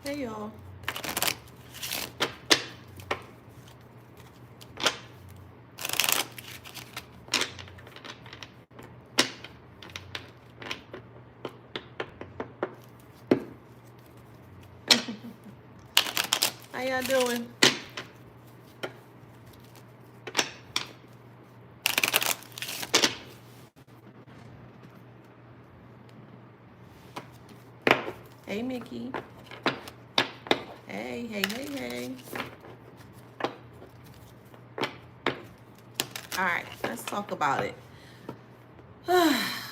Hey y'all. How y'all doing? Hey Mickey. Hey. Alright, let's talk about it.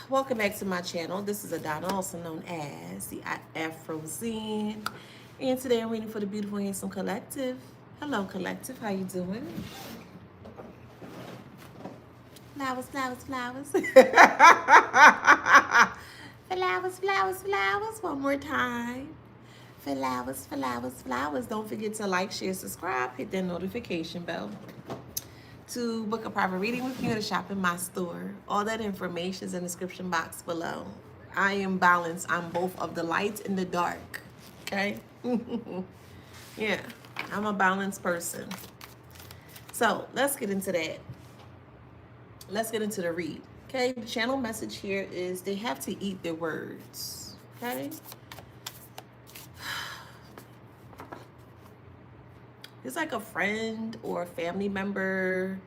Welcome back to my channel. This is Adana, also known as the Afro Zen. And today I'm reading for the beautiful, handsome collective. Hello, collective. How you doing? Flowers. Flowers. One more time. Flowers. Don't forget to like, share, subscribe, hit that notification bell. To book a private reading with me or to shop in my store. All that information is in the description box below. I am balanced. I'm both of the light and the dark. Okay? Yeah, I'm a balanced person. So let's get into that. Let's get into the read. Okay, the channel message here is they have to eat their words. Okay? It's like a friend or a family member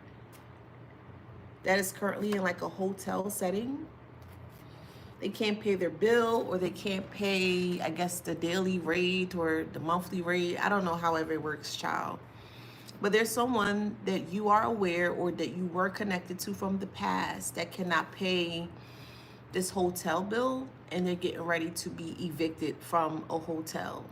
that is currently in like a hotel setting. They can't pay their bill, or they can't pay, I guess, the daily rate or the monthly rate. I don't know, however it works, child. But there's someone that you are aware or that you were connected to from the past that cannot pay this hotel bill, and they're getting ready to be evicted from a hotel.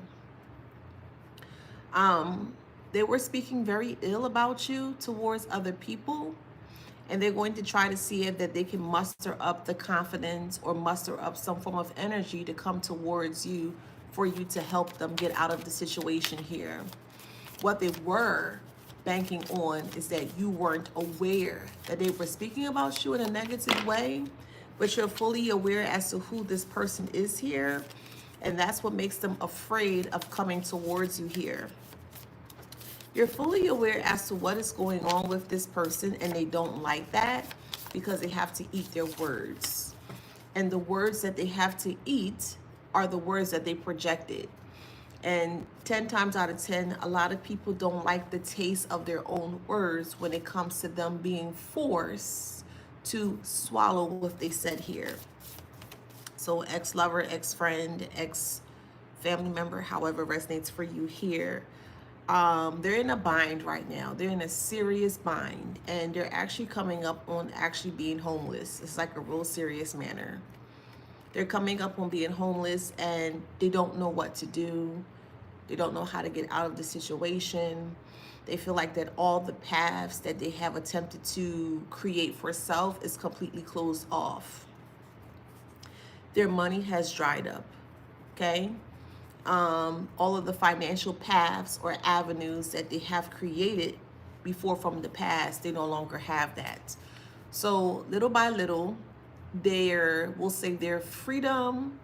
They were speaking very ill about you towards other people, and they're going to try to see if that they can muster up the confidence or muster up some form of energy to come towards you for you to help them get out of the situation here. What they were banking on is that you weren't aware that they were speaking about you in a negative way, but you're fully aware as to who this person is here, and that's what makes them afraid of coming towards you here. You're fully aware as to what is going on with this person, and they don't like that because they have to eat their words. And the words that they have to eat are the words that they projected. And 10 times out of 10, a lot of people don't like the taste of their own words when it comes to them being forced to swallow what they said here. So ex-lover, ex-friend, ex-family member, however resonates for you here. They're in a bind right now. They're in a serious bind, and they're actually coming up on actually being homeless. It's like a real serious manner. They're coming up on being homeless, and they don't know what to do. They don't know how to get out of the situation. They feel like that all the paths that they have attempted to create for self is completely closed off. Their money has dried up, okay? All of the financial paths or avenues that they have created before from the past, they no longer have that. So little by little, we'll say their freedom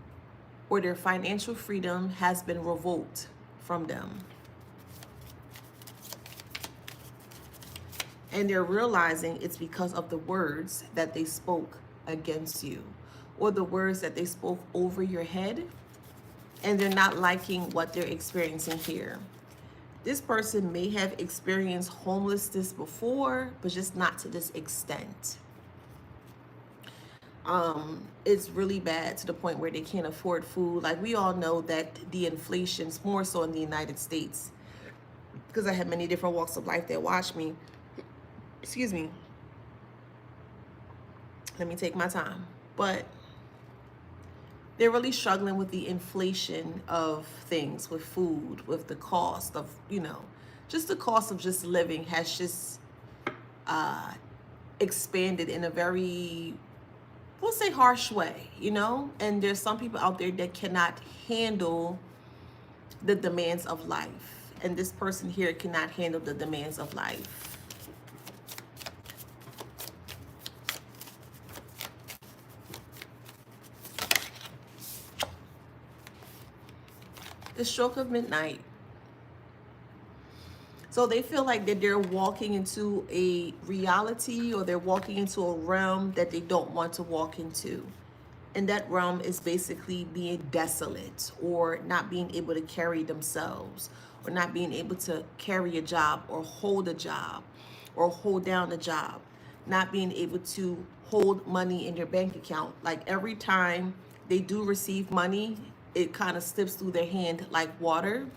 or their financial freedom has been revoked from them. And they're realizing it's because of the words that they spoke against you, or the words that they spoke over your head, and they're not liking what they're experiencing here. This person may have experienced homelessness before, but just not to this extent. It's really bad to the point where they can't afford food. Like, we all know that the inflation's more so in the United States, because I have many different walks of life that watch me. Excuse me. Let me take my time. But they're really struggling with the inflation of things, with food, with the cost of, just the cost of just living has just expanded in a very, we'll say, harsh way, And there's some people out there that cannot handle the demands of life. And this person here cannot handle the demands of life. The stroke of midnight. So they feel like that they're walking into a reality, or they're walking into a realm that they don't want to walk into. And that realm is basically being desolate, or not being able to carry themselves, or not being able to carry a job, or hold a job, or hold down a job, not being able to hold money in your bank account. Like every time they do receive money, it kind of slips through their hand like water.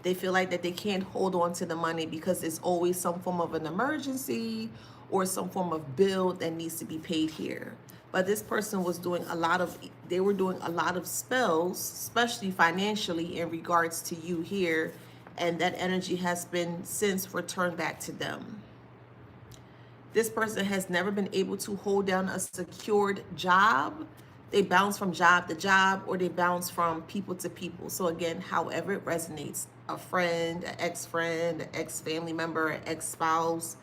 They feel like that they can't hold on to the money because it's always some form of an emergency or some form of bill that needs to be paid here. But this person was doing a lot of, they were doing a lot of spells, especially financially, in regards to you here. And that energy has been since returned back to them. This person has never been able to hold down a secured job. They bounce from job to job, or they bounce from people to people. So again, however it resonates, a friend, an ex-friend, an ex-family member, an ex-spouse,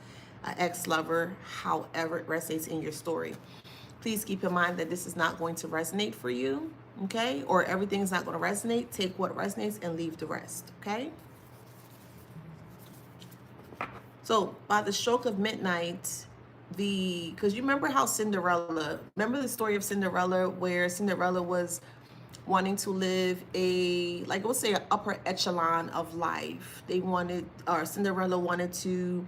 an ex-lover, however it resonates in your story. Please keep in mind that this is not going to resonate for you, okay? Or everything is not going to resonate. Take what resonates and leave the rest, okay? So by the stroke of midnight, because you remember how remember the story of Cinderella, where Cinderella was wanting to live like let's say, an upper echelon of life. Cinderella wanted to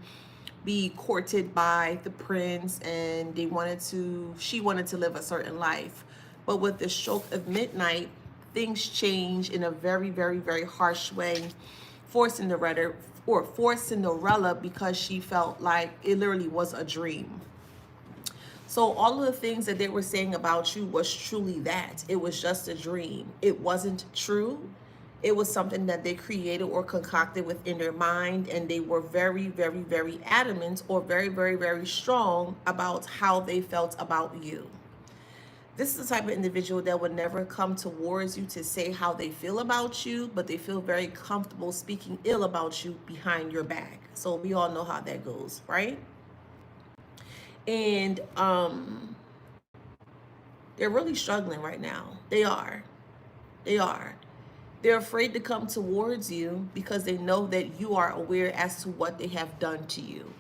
be courted by the prince, and she wanted to live a certain life. But with the stroke of midnight, things change in a very, very, very harsh way for Cinderella, because she felt like it literally was a dream. So all of the things that they were saying about you was truly that. It was just a dream. It wasn't true. It was something that they created or concocted within their mind, and they were very, very, very adamant, or very, very, very strong about how they felt about you. This is the type of individual that would never come towards you to say how they feel about you, but they feel very comfortable speaking ill about you behind your back. So we all know how that goes, right? And they're really struggling right now. They are. They're afraid to come towards you because they know that you are aware as to what they have done to you.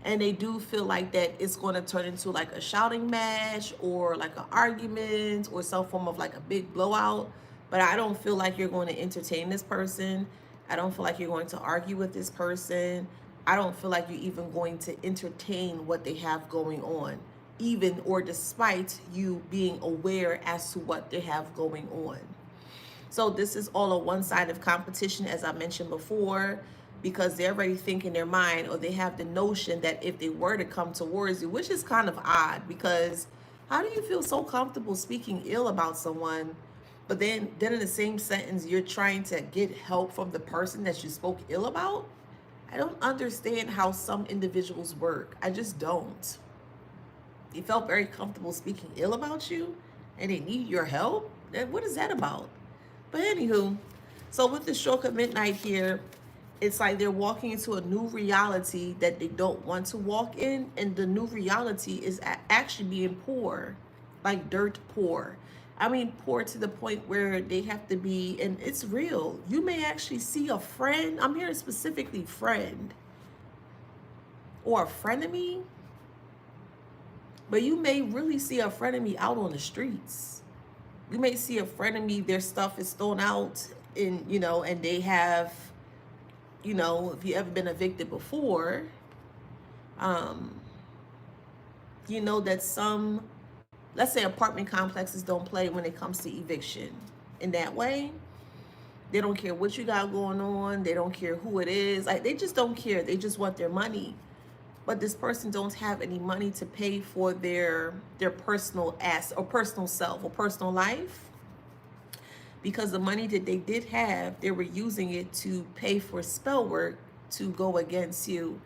And they do feel like that it's going to turn into like a shouting match, or like an argument, or some form of like a big blowout. But I don't feel like you're going to entertain this person. I don't feel like you're going to argue with this person. I don't feel like you're even going to entertain what they have going on, even or despite you being aware as to what they have going on. So this is all a one-sided competition, as I mentioned before, because they're already thinking in their mind, or they have the notion that if they were to come towards you, which is kind of odd, because how do you feel so comfortable speaking ill about someone, but then in the same sentence, you're trying to get help from the person that you spoke ill about? I don't understand how some individuals work. I just don't. They felt very comfortable speaking ill about you, and they need your help? What is that about? But anywho, so with the stroke of midnight here, it's like they're walking into a new reality that they don't want to walk in. And the new reality is actually being poor, like dirt poor. I mean, poor to the point where they have to be, and it's real. You may actually see a friend. I'm hearing specifically friend, or a frenemy. But you may really see a frenemy out on the streets. You may see a frenemy, their stuff is thrown out, and they have, if you ever been evicted before, that some, let's say, apartment complexes don't play when it comes to eviction. In that way, they don't care what you got going on. They don't care who it is. Like, they just don't care. They just want their money. But this person don't have any money to pay for their personal or personal self, or personal life, because the money that they did have, they were using it to pay for spell work to go against you.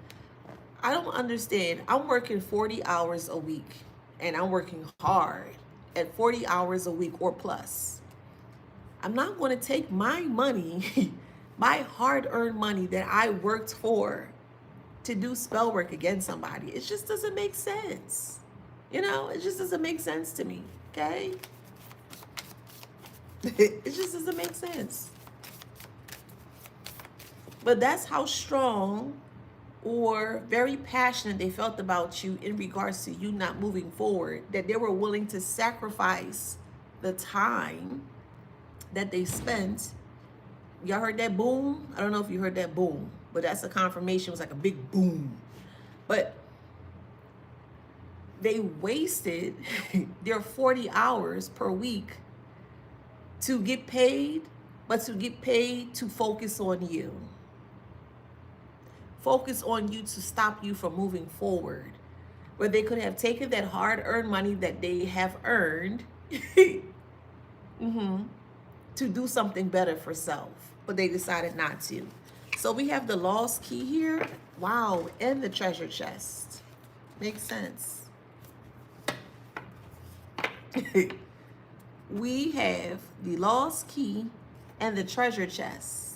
I don't understand. I'm working 40 hours a week, and I'm working hard at 40 hours a week or plus. I'm not going to take my money, my hard-earned money that I worked for, to do spell work against somebody. It just doesn't make sense. It just doesn't make sense to me, okay? It just doesn't make sense. But that's how strong or very passionate they felt about you in regards to you not moving forward, that they were willing to sacrifice the time that they spent. Y'all heard that boom? I don't know if you heard that boom, but that's a confirmation. It was like a big boom. But they wasted their 40 hours per week to get paid, but to get paid to focus on you. Focus on you to stop you from moving forward. Where they could have taken that hard-earned money that they have earned to do something better for self, but they decided not to. So we have the lost key here. Wow, and the treasure chest. Makes sense. We have the lost key and the treasure chest.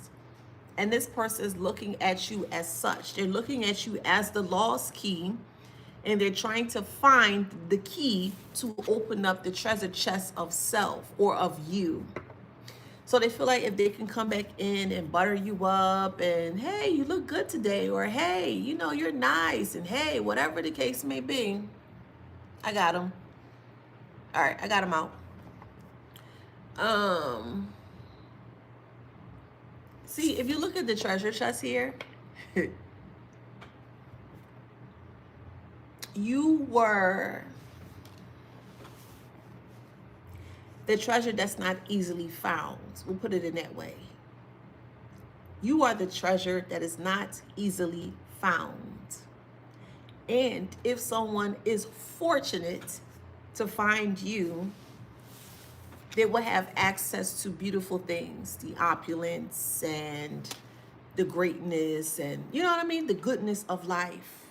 And this person is looking at you as such. They're looking at you as the lost key, and they're trying to find the key to open up the treasure chest of self or of you. So they feel like if they can come back in and butter you up and, hey, you look good today, or hey, you know, you're nice, and hey, whatever the case may be, I got them. All right, I got them out. See, if you look at the treasure chest here, you were the treasure that's not easily found. We'll put it in that way. You are the treasure that is not easily found. And if someone is fortunate to find you, they will have access to beautiful things, the opulence and the greatness and, you know what I mean, the goodness of life.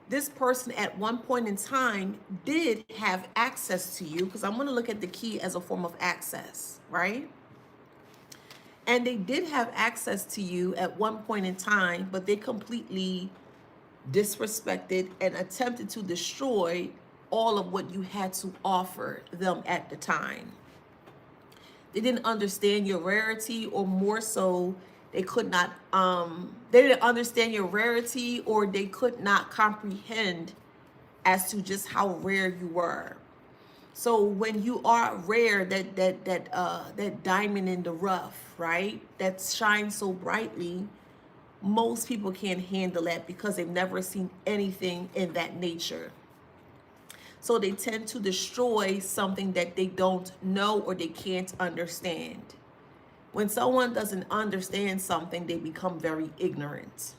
This person at one point in time did have access to you, because I'm going to look at the key as a form of access, right? And they did have access to you at one point in time, but they completely disrespected and attempted to destroy all of what you had to offer them at the time. They didn't understand your rarity, or more so, they could not, they didn't understand your rarity, or they could not comprehend as to just how rare you were. So when you are rare, that diamond in the rough, right? That shines so brightly, most people can't handle that because they've never seen anything in that nature. So they tend to destroy something that they don't know or they can't understand. When someone doesn't understand something, they become very ignorant.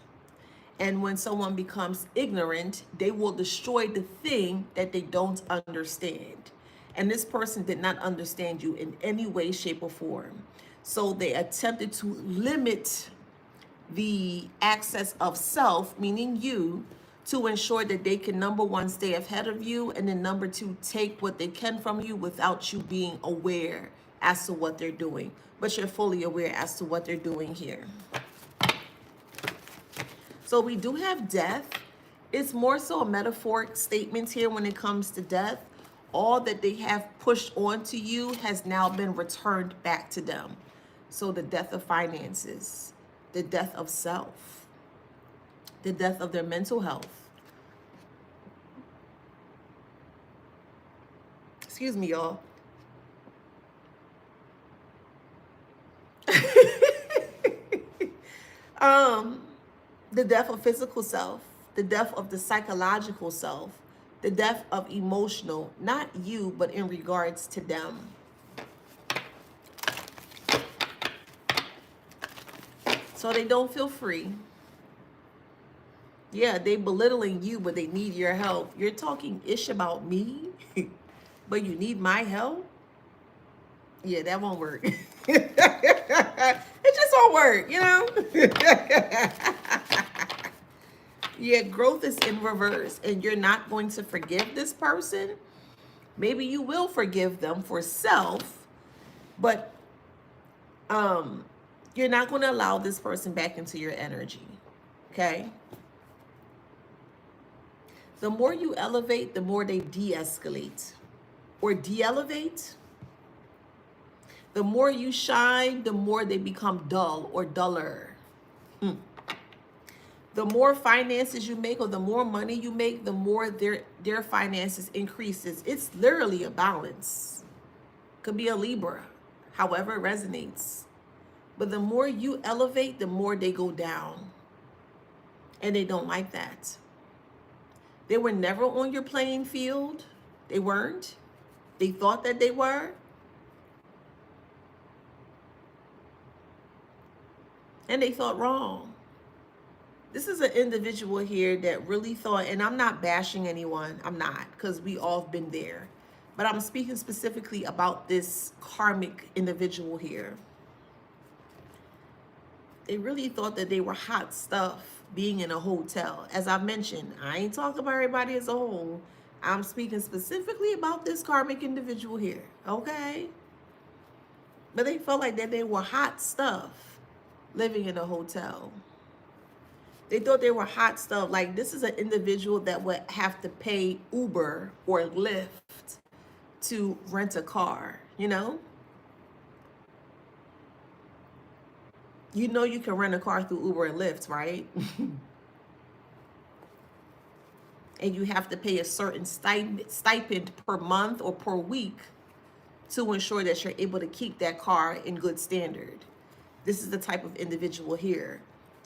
And when someone becomes ignorant, they will destroy the thing that they don't understand. And this person did not understand you in any way, shape, or form. So they attempted to limit the access of self, meaning you, to ensure that they can, number one, stay ahead of you, and then number two, take what they can from you without you being aware as to what they're doing. But you're fully aware as to what they're doing here. So we do have death. It's more so a metaphoric statement here when it comes to death. All that they have pushed onto you has now been returned back to them. So the death of finances, the death of self, the death of their mental health. Excuse me, y'all. The death of physical self, the death of the psychological self, the death of emotional, not you, but in regards to them. So they don't feel free. Yeah, they belittling you, but they need your help. You're talking ish about me, but you need my help? Yeah, that won't work. It just won't work, you know? Yeah, growth is in reverse, and you're not going to forgive this person. Maybe you will forgive them for self, but you're not going to allow this person back into your energy, okay? The more you elevate, the more they de-escalate or de-elevate. The more you shine, the more they become dull or duller. The more finances you make or the more money you make, the more their finances increases. It's literally a balance. Could be a Libra, however it resonates. But the more you elevate, the more they go down. And they don't like that. They were never on your playing field. They weren't. They thought that they were. And they thought wrong. This is an individual here that really thought, and I'm not bashing anyone, I'm not, because we all have been there. But I'm speaking specifically about this karmic individual here. They really thought that they were hot stuff being in a hotel. As I mentioned, I ain't talking about everybody as a whole. I'm speaking specifically about this karmic individual here, okay? But they felt like that they were hot stuff living in a hotel. They thought they were hot stuff. Like, this is an individual that would have to pay Uber or Lyft to rent a car, you know? You know you can rent a car through Uber and Lyft, right? And you have to pay a certain stipend per month or per week to ensure that you're able to keep that car in good standard. This is the type of individual here.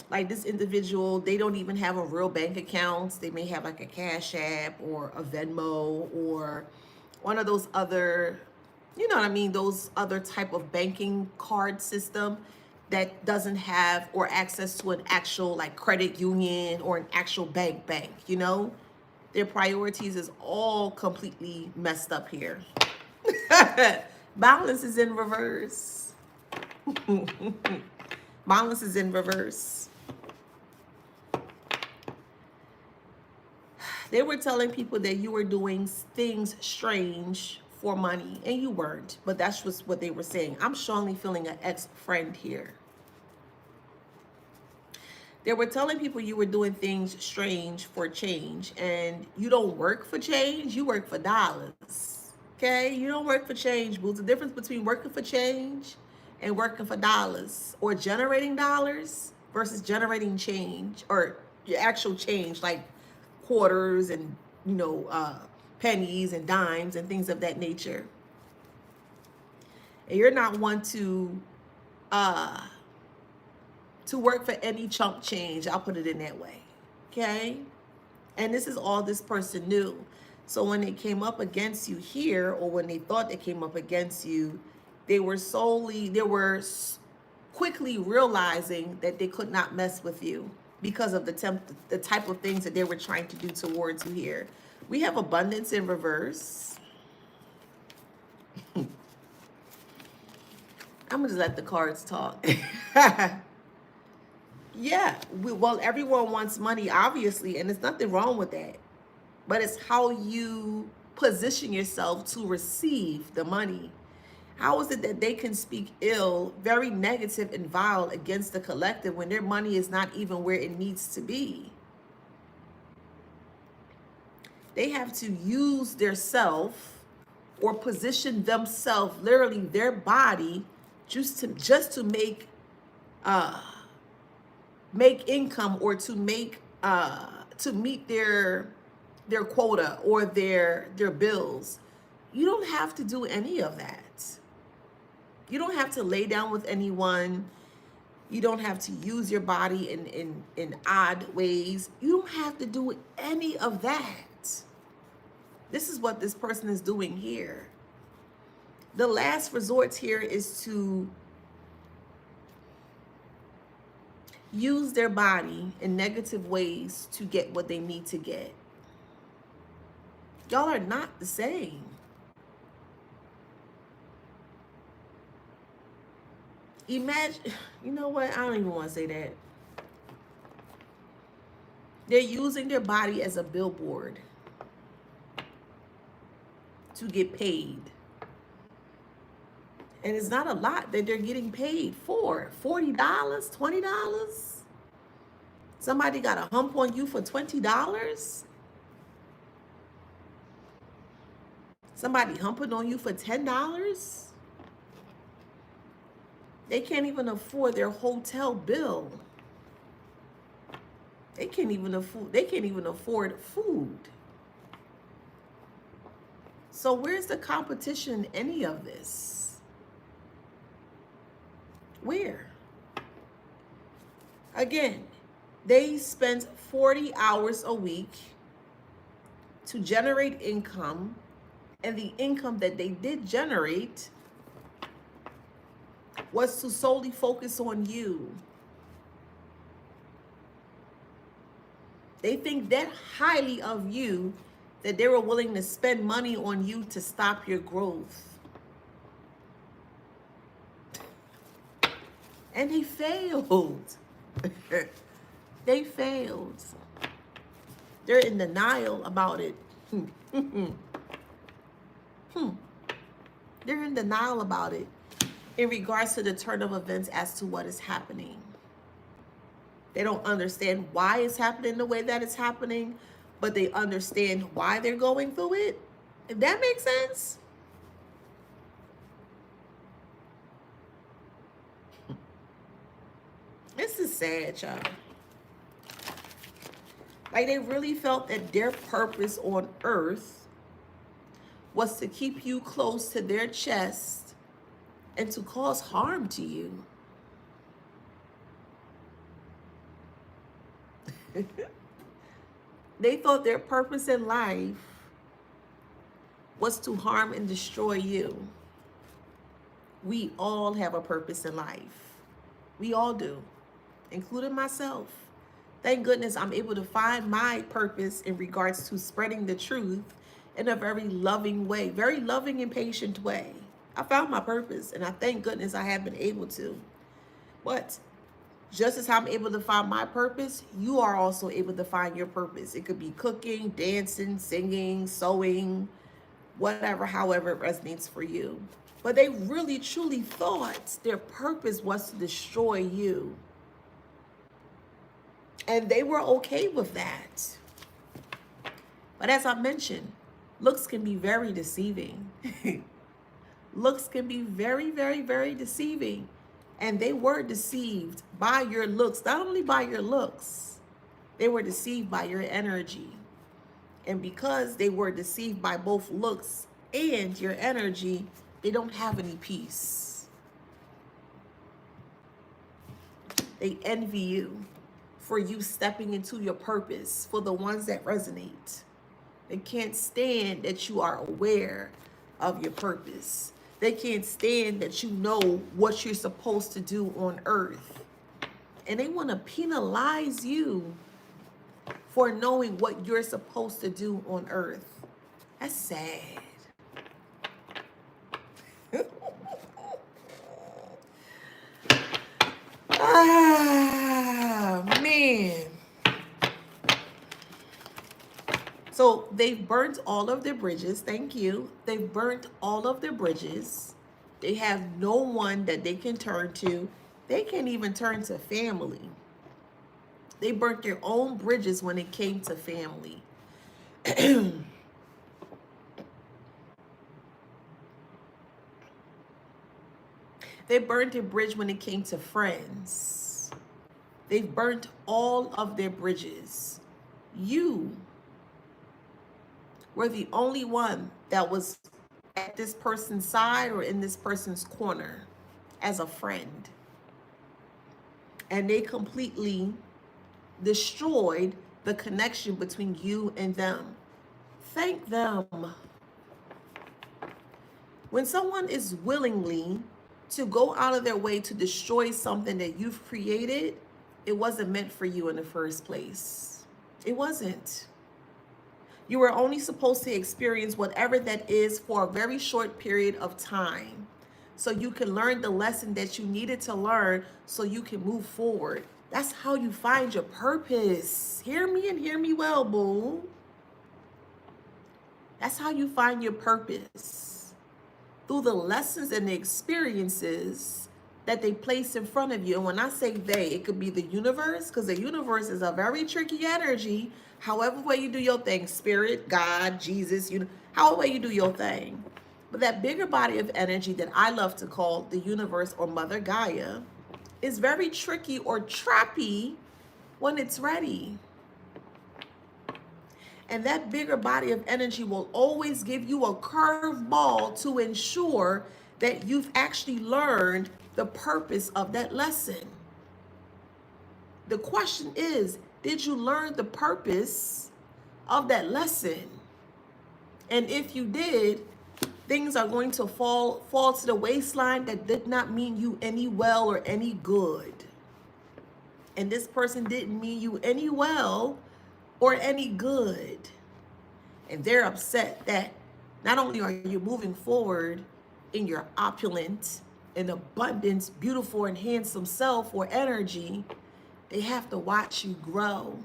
Like, this individual, they don't even have a real bank account. They may have like a Cash App or a Venmo or one of those other, you know what I mean, those other type of banking card system that doesn't have or access to an actual like credit union or an actual bank, you know? Their priorities is all completely messed up here. Balance is in reverse. Balance is in reverse. They were telling people that you were doing things strange for money, and you weren't, but that's just what they were saying. I'm strongly feeling an ex-friend here. They were telling people you were doing things strange for change, and you don't work for change, you work for dollars. Okay? You don't work for change, boo. The difference between working for change and working for dollars, or generating dollars versus generating change, or your actual change, like quarters and, you know, pennies and dimes and things of that nature. And you're not one to work for any chump change. I'll put it in that way. Okay? And this is all this person knew. So when they came up against you here, or when they thought they came up against you, they were quickly realizing that they could not mess with you because of the type of things that they were trying to do towards you here. We have abundance in reverse. I'm gonna just let the cards talk. Yeah, well, everyone wants money, obviously, and there's nothing wrong with that. But it's how you position yourself to receive the money. How is it that they can speak ill, very negative and vile against the collective when their money is not even where it needs to be? They have to use their self or position themselves, literally their body, just to make income, or to make to meet their quota or their bills. You don't have to do any of that. You don't have to lay down with anyone. You don't have to use your body in odd ways. You don't have to do any of that. This is what this person is doing here. The last resort here is to use their body in negative ways to get what they need to get. Y'all are not the same. Imagine, you know what? I don't even want to say that. They're using their body as a billboard to get paid. And it's not a lot that they're getting paid for. $40, $20. Somebody got a hump on you for $20. Somebody humping on you for $10. They can't even afford their hotel bill. They can't even afford food. So where's the competition in any of this? Where? Again, they spent 40 hours a week to generate income, and the income that they did generate was to solely focus on you. They think that highly of you that they were willing to spend money on you to stop your growth. And they failed. They failed. They're in denial about it. They're in denial about it in regards to the turn of events as to what is happening. They don't understand why it's happening the way that it's happening, but they understand why they're going through it. If that makes sense. This is sad, y'all. Like, they really felt that their purpose on earth was to keep you close to their chest and to cause harm to you. They thought their purpose in life was to harm and destroy you. We all have a purpose in life. We all do, including myself. Thank goodness I'm able to find my purpose in regards to spreading the truth in a very loving way, very loving and patient way. I found my purpose, and I thank goodness I have been able to. But just as I'm able to find my purpose, you are also able to find your purpose. It could be cooking, dancing, singing, sewing, whatever, however it resonates for you. But they really, truly thought their purpose was to destroy you. And they were okay with that. But as I mentioned, looks can be very deceiving. Looks can be very, very, very deceiving. And they were deceived by your looks, not only by your looks, they were deceived by your energy. And because they were deceived by both looks and your energy, they don't have any peace. They envy you for you stepping into your purpose, for the ones that resonate. They can't stand that you are aware of your purpose. They can't stand that you know what you're supposed to do on earth. And they want to penalize you for knowing what you're supposed to do on earth. That's sad. Man. So they've burnt all of their bridges. Thank you. They've burnt all of their bridges. They have no one that they can turn to. They can't even turn to family. They burnt their own bridges when it came to family. They burnt their bridge when it came to friends. They've burnt all of their bridges. You were the only one that was at this person's side or in this person's corner as a friend. And they completely destroyed the connection between you and them. Thank them. When someone is willingly to go out of their way to destroy something that you've created, it wasn't meant for you in the first place. It wasn't. You were only supposed to experience whatever that is for a very short period of time, so you can learn the lesson that you needed to learn so you can move forward. That's how you find your purpose. Hear me and hear me well, boo. That's how you find your purpose. Through the lessons and the experiences that they place in front of you. And when I say they, it could be the universe, because the universe is a very tricky energy. However way you do your thing, spirit, God, Jesus, however way you do your thing. But that bigger body of energy that I love to call the universe or Mother Gaia is very tricky or trappy when it's ready. And that bigger body of energy will always give you a curveball to ensure that you've actually learned the purpose of that lesson. The question is, did you learn the purpose of that lesson? And if you did, things are going to fall to the waistline that did not mean you any well or any good. And this person didn't mean you any well or any good. And they're upset that not only are you moving forward in your opulent and abundant, beautiful and handsome self or energy, they have to watch you grow.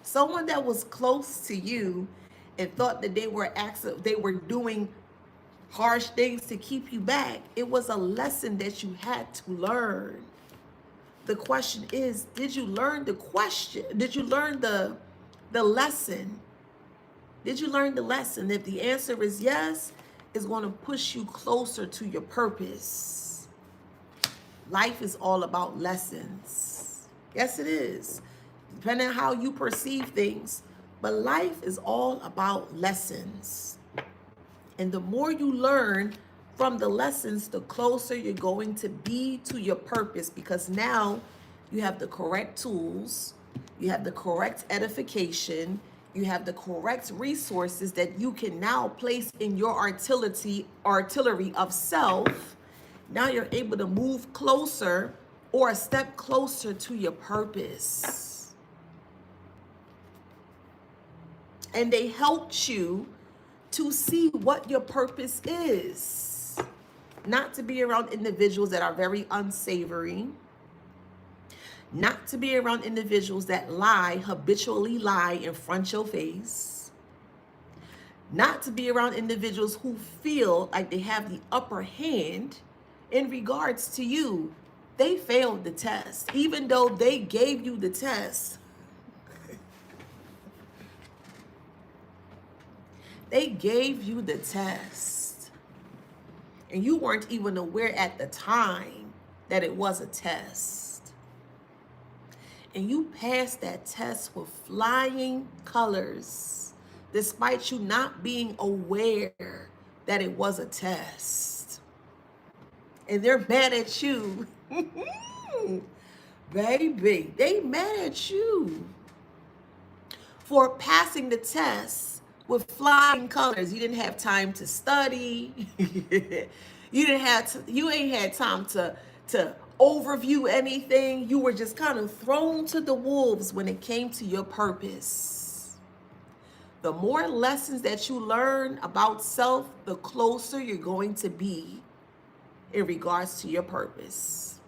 Someone that was close to you and thought that they were doing harsh things to keep you back, it was a lesson that you had to learn. The question is, did you learn the question? Did you learn the lesson? Did you learn the lesson? If the answer is yes, it's going to push you closer to your purpose. Life is all about lessons. Yes, it is. Depending on how you perceive things. But life is all about lessons. And the more you learn from the lessons, the closer you're going to be to your purpose, because now you have the correct tools, you have the correct edification, you have the correct resources that you can now place in your artillery of self. Now you're able to move closer or a step closer to your purpose. And they helped you to see what your purpose is. Not to be around individuals that are very unsavory. Not to be around individuals that lie, habitually lie in front of your face. Not to be around individuals who feel like they have the upper hand in regards to you. They failed the test, even though they gave you the test. They gave you the test. And you weren't even aware at the time that it was a test. And you passed that test with flying colors, despite you not being aware that it was a test. And they're mad at you. Baby, they mad at you for passing the test with flying colors. You didn't have time to study. You ain't had time to overview anything. You were just kind of thrown to the wolves when it came to your purpose. The more lessons that you learn about self, the closer you're going to be in regards to your purpose.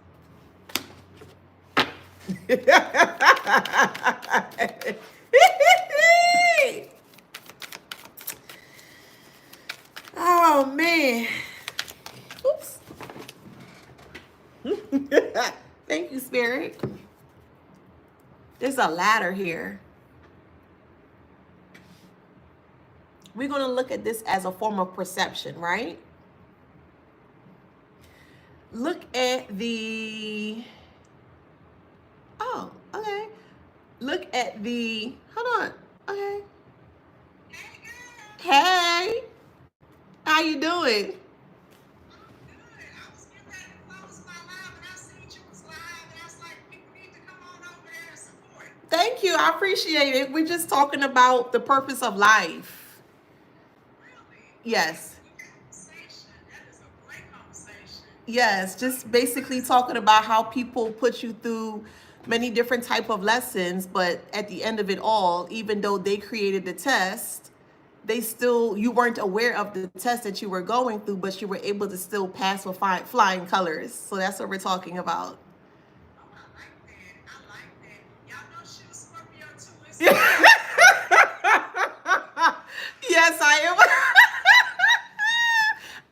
Oh man. Oops. Thank you, Spirit. There's a ladder here. We're going to look at this as a form of perception, right? Look at the... Oh, okay. Look at the... Hold on. Okay. Hey. How you doing? Thank you. I appreciate it. We're just talking about the purpose of life. Yes. Yes, just basically talking about how people put you through many different type of lessons, but at the end of it all, even though they created the test, you weren't aware of the test that you were going through, but you were able to still pass with flying colors. So that's what we're talking about. Yes, I am.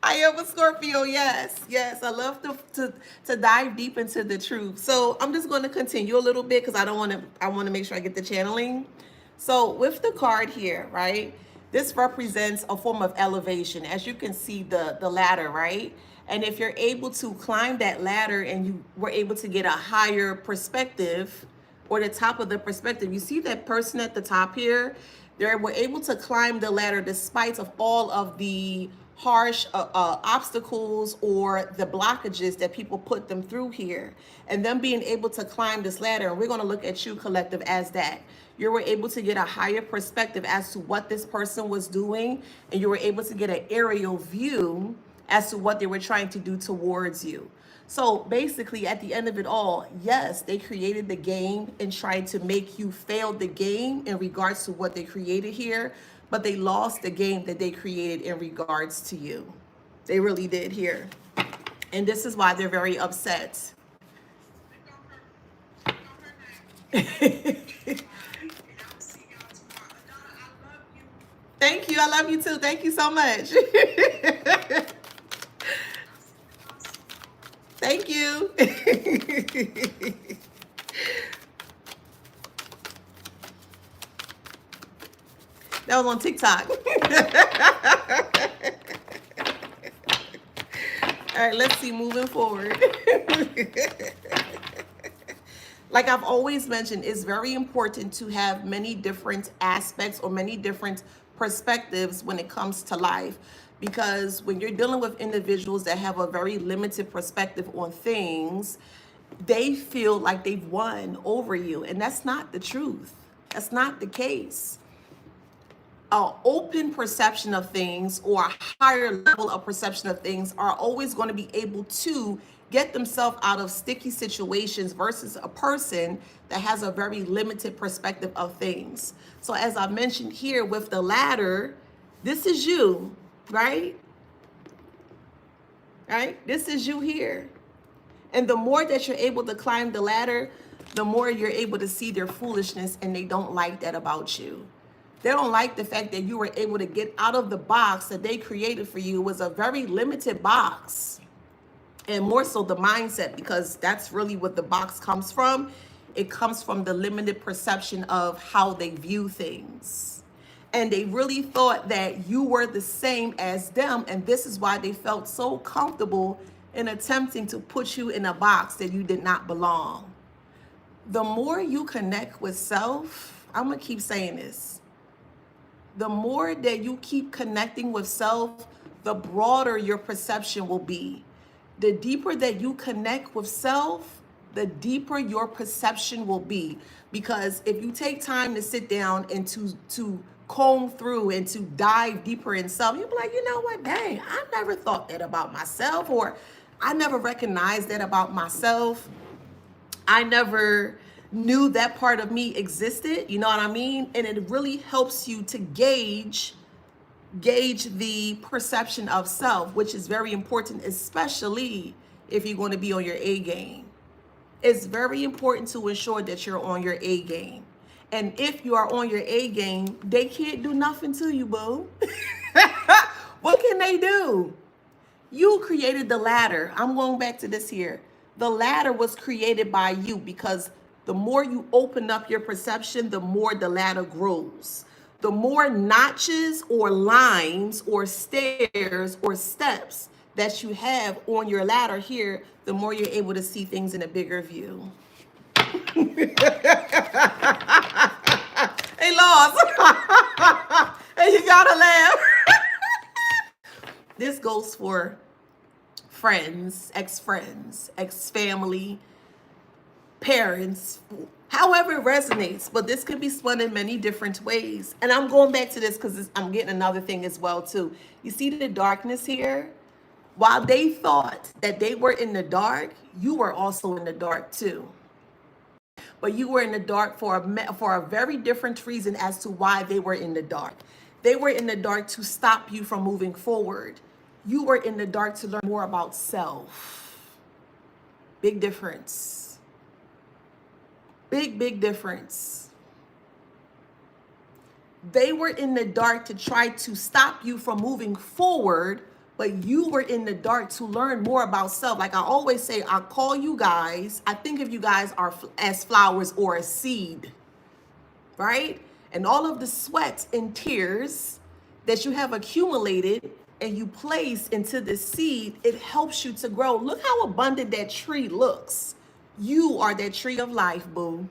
I am a Scorpio. Yes, I love to dive deep into the truth. So I'm just going to continue a little bit because I want to make sure I get the channeling. So with the card here, right? This represents a form of elevation. As you can see, the ladder, right? And if you're able to climb that ladder and you were able to get a higher perspective, or the top of the perspective. You see that person at the top here? They were able to climb the ladder despite of all of the harsh obstacles or the blockages that people put them through here, and them being able to climb this ladder. And we're going to look at you, collective, as that. You were able to get a higher perspective as to what this person was doing, and you were able to get an aerial view as to what they were trying to do towards you. So basically, at the end of it all, yes, they created the game and tried to make you fail the game in regards to what they created here, but they lost the game that they created in regards to you. They really did here. And this is why they're very upset. Thank you. I love you too. Thank you so much. Thank you. That was on TikTok. All right, let's see, moving forward. Like I've always mentioned, it's very important to have many different aspects or many different perspectives when it comes to life. Because when you're dealing with individuals that have a very limited perspective on things, they feel like they've won over you. And that's not the truth. That's not the case. An open perception of things or a higher level of perception of things are always going to be able to get themselves out of sticky situations versus a person that has a very limited perspective of things. So as I mentioned here with the ladder, this is you, right? Right? This is you here. And the more that you're able to climb the ladder, the more you're able to see their foolishness, and they don't like that about you. They don't like the fact that you were able to get out of the box that they created for you. It was a very limited box. And more so the mindset, because that's really what the box comes from. It comes from the limited perception of how they view things. And they really thought that you were the same as them. And this is why they felt so comfortable in attempting to put you in a box that you did not belong. The more you connect with self, I'm going to keep saying this. The more that you keep connecting with self, the broader your perception will be. The deeper that you connect with self, the deeper your perception will be. Because if you take time to sit down and to comb through and to dive deeper in self, you'll be like, you know what, dang, I never thought that about myself, or I never recognized that about myself. I never knew that part of me existed, you know what I mean? And it really helps you to gauge the perception of self, which is very important, especially if you're going to be on your A game. It's very important to ensure that you're on your A game. And if you are on your A game, they can't do nothing to you, boo. What can they do? You created the ladder. I'm going back to this here. The ladder was created by you, because the more you open up your perception, the more the ladder grows. The more notches or lines or stairs or steps that you have on your ladder here, the more you're able to see things in a bigger view. Hey, Laws. Hey, you gotta laugh. This goes for friends, ex-family, parents, however it resonates, but this could be spun in many different ways. And I'm going back to this because I'm getting another thing as well too. You see the darkness here? While they thought that they were in the dark, you were also in the dark too. But you were in the dark for a very different reason as to why they were in the dark. They were in the dark to stop you from moving forward. You were in the dark to learn more about self. Big difference. Big difference. They were in the dark to try to stop you from moving forward, but you were in the dark to learn more about self. Like I always say, I call you guys, I think of you guys are as flowers or a seed, right? And all of the sweat and tears that you have accumulated and you place into the seed, it helps you to grow. Look how abundant that tree looks. You are that tree of life, boo.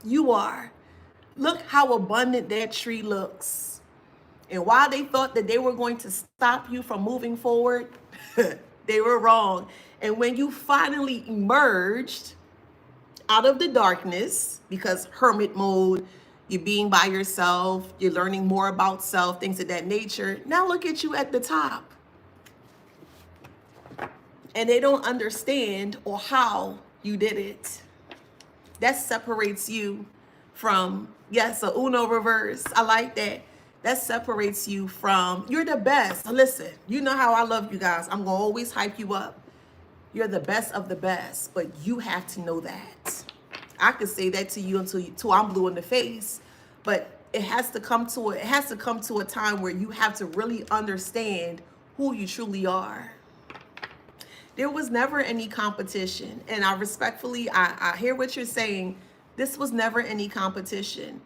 You are. Look how abundant that tree looks. And while they thought that they were going to stop you from moving forward, they were wrong. And when you finally emerged out of the darkness, because hermit mode, you're being by yourself, you're learning more about self, things of that nature. Now look at you at the top. And they don't understand or how you did it. That separates you from, yes, a Uno reverse. I like that. That separates you from, you're the best. Listen, you know how I love you guys. I'm going to always hype you up. You're the best of the best, but you have to know that. I could say that to you until I'm blue in the face, but it has to come to a time where you have to really understand who you truly are. There was never any competition, and I respectfully, I hear what you're saying. This was never any competition.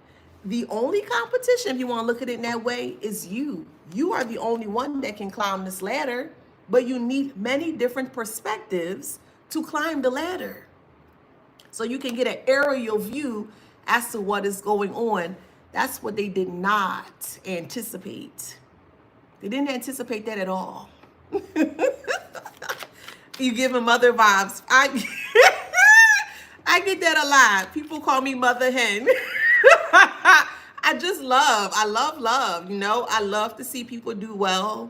The only competition, if you want to look at it in that way, is you. You are the only one that can climb this ladder, but you need many different perspectives to climb the ladder. So you can get an aerial view as to what is going on. That's what they did not anticipate. They didn't anticipate that at all. You give them mother vibes. I get that a lot. People call me mother hen. I love, you know. I love to see people do well.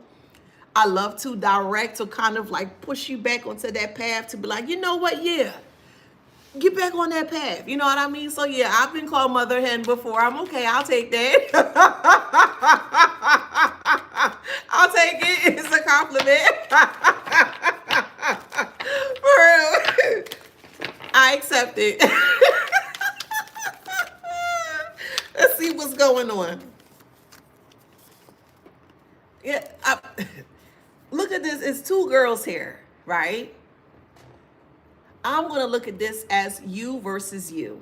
I love to direct or kind of like push you back onto that path to be like, you know what, yeah, get back on that path. You know what I mean? So yeah, I've been called mother hen before. I'm okay. I'll take that. I'll take it. It's a compliment. For real. I accept it. Let's see what's going on. Yeah, look at this. It's two girls here, right? I'm going to look at this as you versus you,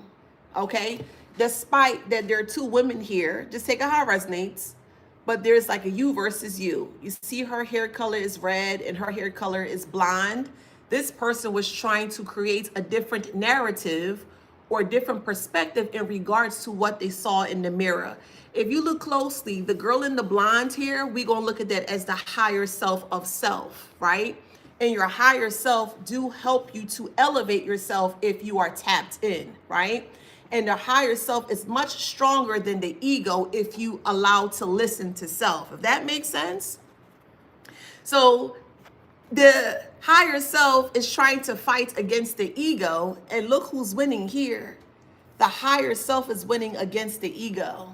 okay? Despite that there are two women here, just take it how it resonates, but there's like a you versus you. You see her hair color is red and her hair color is blonde. This person was trying to create a different narrative or a different perspective in regards to what they saw in the mirror. If you look closely, the girl in the blonde here, we're going to look at that as the higher self of self, right? And your higher self do help you to elevate yourself if you are tapped in, right? And the higher self is much stronger than the ego if you allow to listen to self. If that makes sense? So the higher self is trying to fight against the ego, and look who's winning here. The higher self is winning against the ego.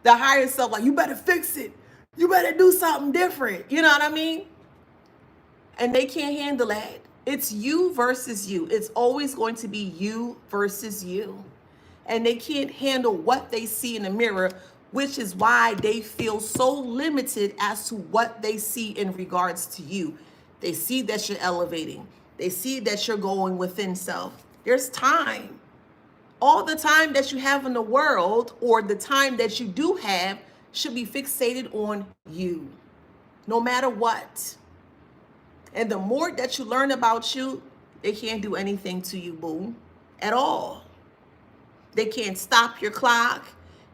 The higher self, like, you better fix it. You better do something different. You know what I mean? And they can't handle that. It's you versus you. It's always going to be you versus you. And they can't handle what they see in the mirror, which is why they feel so limited as to what they see in regards to you. They see that you're elevating. They see that you're going within self. There's time. All the time that you have in the world, or the time that you do have, should be fixated on you, no matter what. And the more that you learn about you, they can't do anything to you, boo, at all. They can't stop your clock.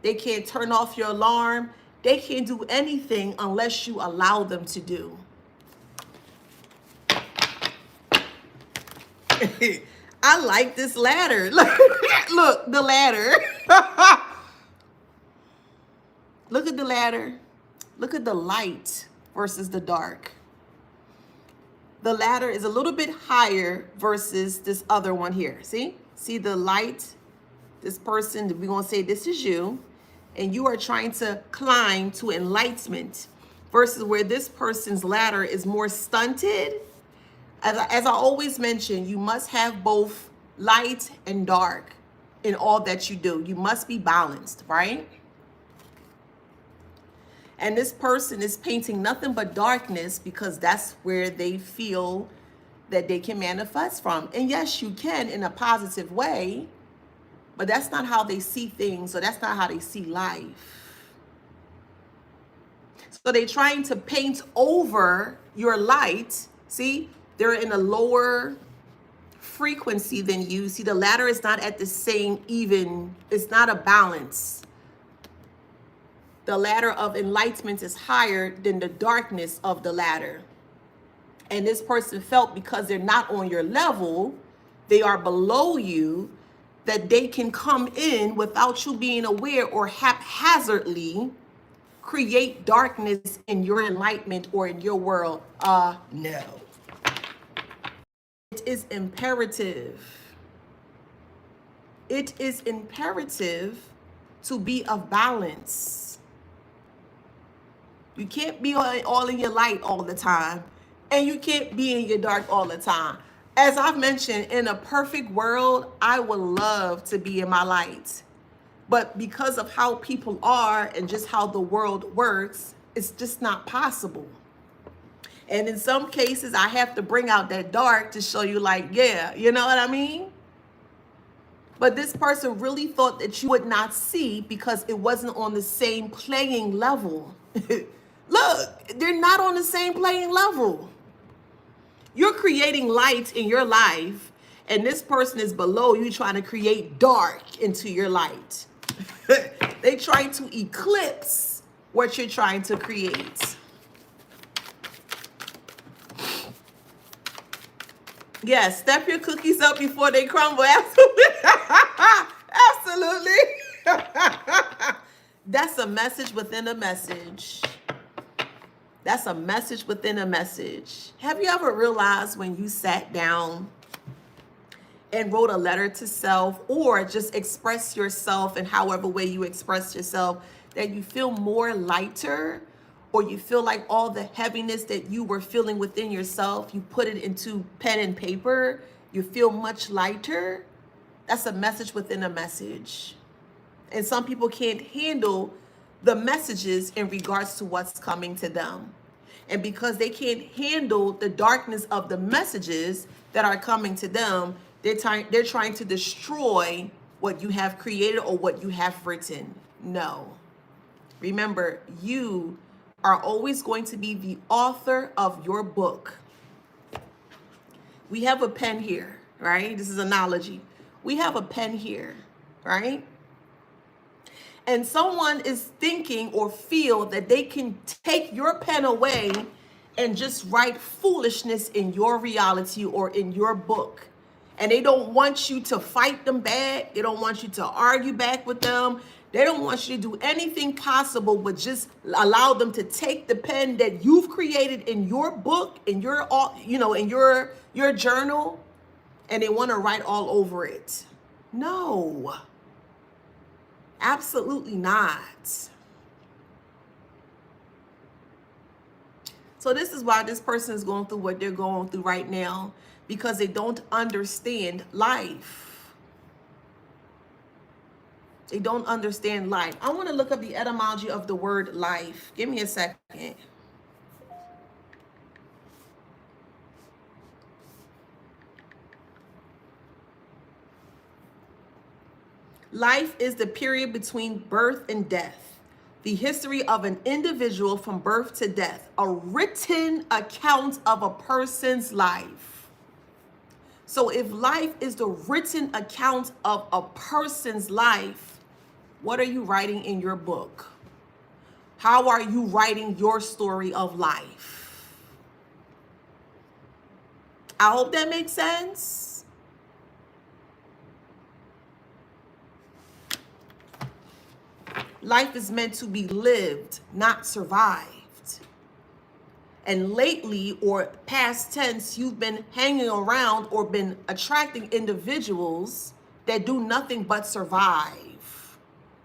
They can't turn off your alarm. They can't do anything unless you allow them to do. I like this ladder. Look, the ladder. Look at the ladder. Look at the light versus the dark. The ladder is a little bit higher versus this other one here. See the light? This person, we're going to say this is you, and you are trying to climb to enlightenment versus where this person's ladder is more stunted. As I always mention, you must have both light and dark in all that you do. You must be balanced, right? And this person is painting nothing but darkness because that's where they feel that they can manifest from. And yes, you can in a positive way, but that's not how they see things, or that's not how they see life. So they're trying to paint over your light. See, they're in a lower frequency than you. See, the ladder is not at the same even, it's not a balance. The ladder of enlightenment is higher than the darkness of the ladder. And this person felt because they're not on your level, they are below you, that they can come in without you being aware or haphazardly create darkness in your enlightenment or in your world. No. It is imperative. It is imperative to be of balance. You can't be all in your light all the time, and you can't be in your dark all the time. As I've mentioned, in a perfect world, I would love to be in my light. But because of how people are and just how the world works, it's just not possible. And in some cases, I have to bring out that dark to show you, like, yeah, you know what I mean? But this person really thought that you would not see because it wasn't on the same playing level. Look, they're not on the same playing level. You're creating light in your life, and this person is below you trying to create dark into your light. They're trying to eclipse what you're trying to create. Yes, step your cookies up before they crumble. Absolutely. Absolutely. That's a message within a message. That's a message within a message. Have you ever realized when you sat down and wrote a letter to self, or just express yourself in however way you express yourself, that you feel more lighter, or you feel like all the heaviness that you were feeling within yourself, you put it into pen and paper, you feel much lighter? That's a message within a message. And some people can't handle the messages in regards to what's coming to them. And because they can't handle the darkness of the messages that are coming to them, they're trying to destroy what you have created or what you have written. No. Remember, you are always going to be the author of your book. We have a pen here, right? This is analogy. We have a pen here, right? And someone is thinking or feel that they can take your pen away and just write foolishness in your reality or in your book. And they don't want you to fight them back. They don't want you to argue back with them. They don't want you to do anything possible but just allow them to take the pen that you've created in your book, in your, in your journal, and they want to write all over it. No. Absolutely not. So this is why this person is going through what they're going through right now, because they don't understand life. They don't understand life. I want to look up the etymology of the word life. Give me a second. Life is the period between birth and death, the history of an individual from birth to death, a written account of a person's life. So if life is the written account of a person's life, what are you writing in your book? How are you writing your story of life? I hope that makes sense. Life is meant to be lived, not survived. And lately, or past tense, you've been hanging around or been attracting individuals that do nothing but survive.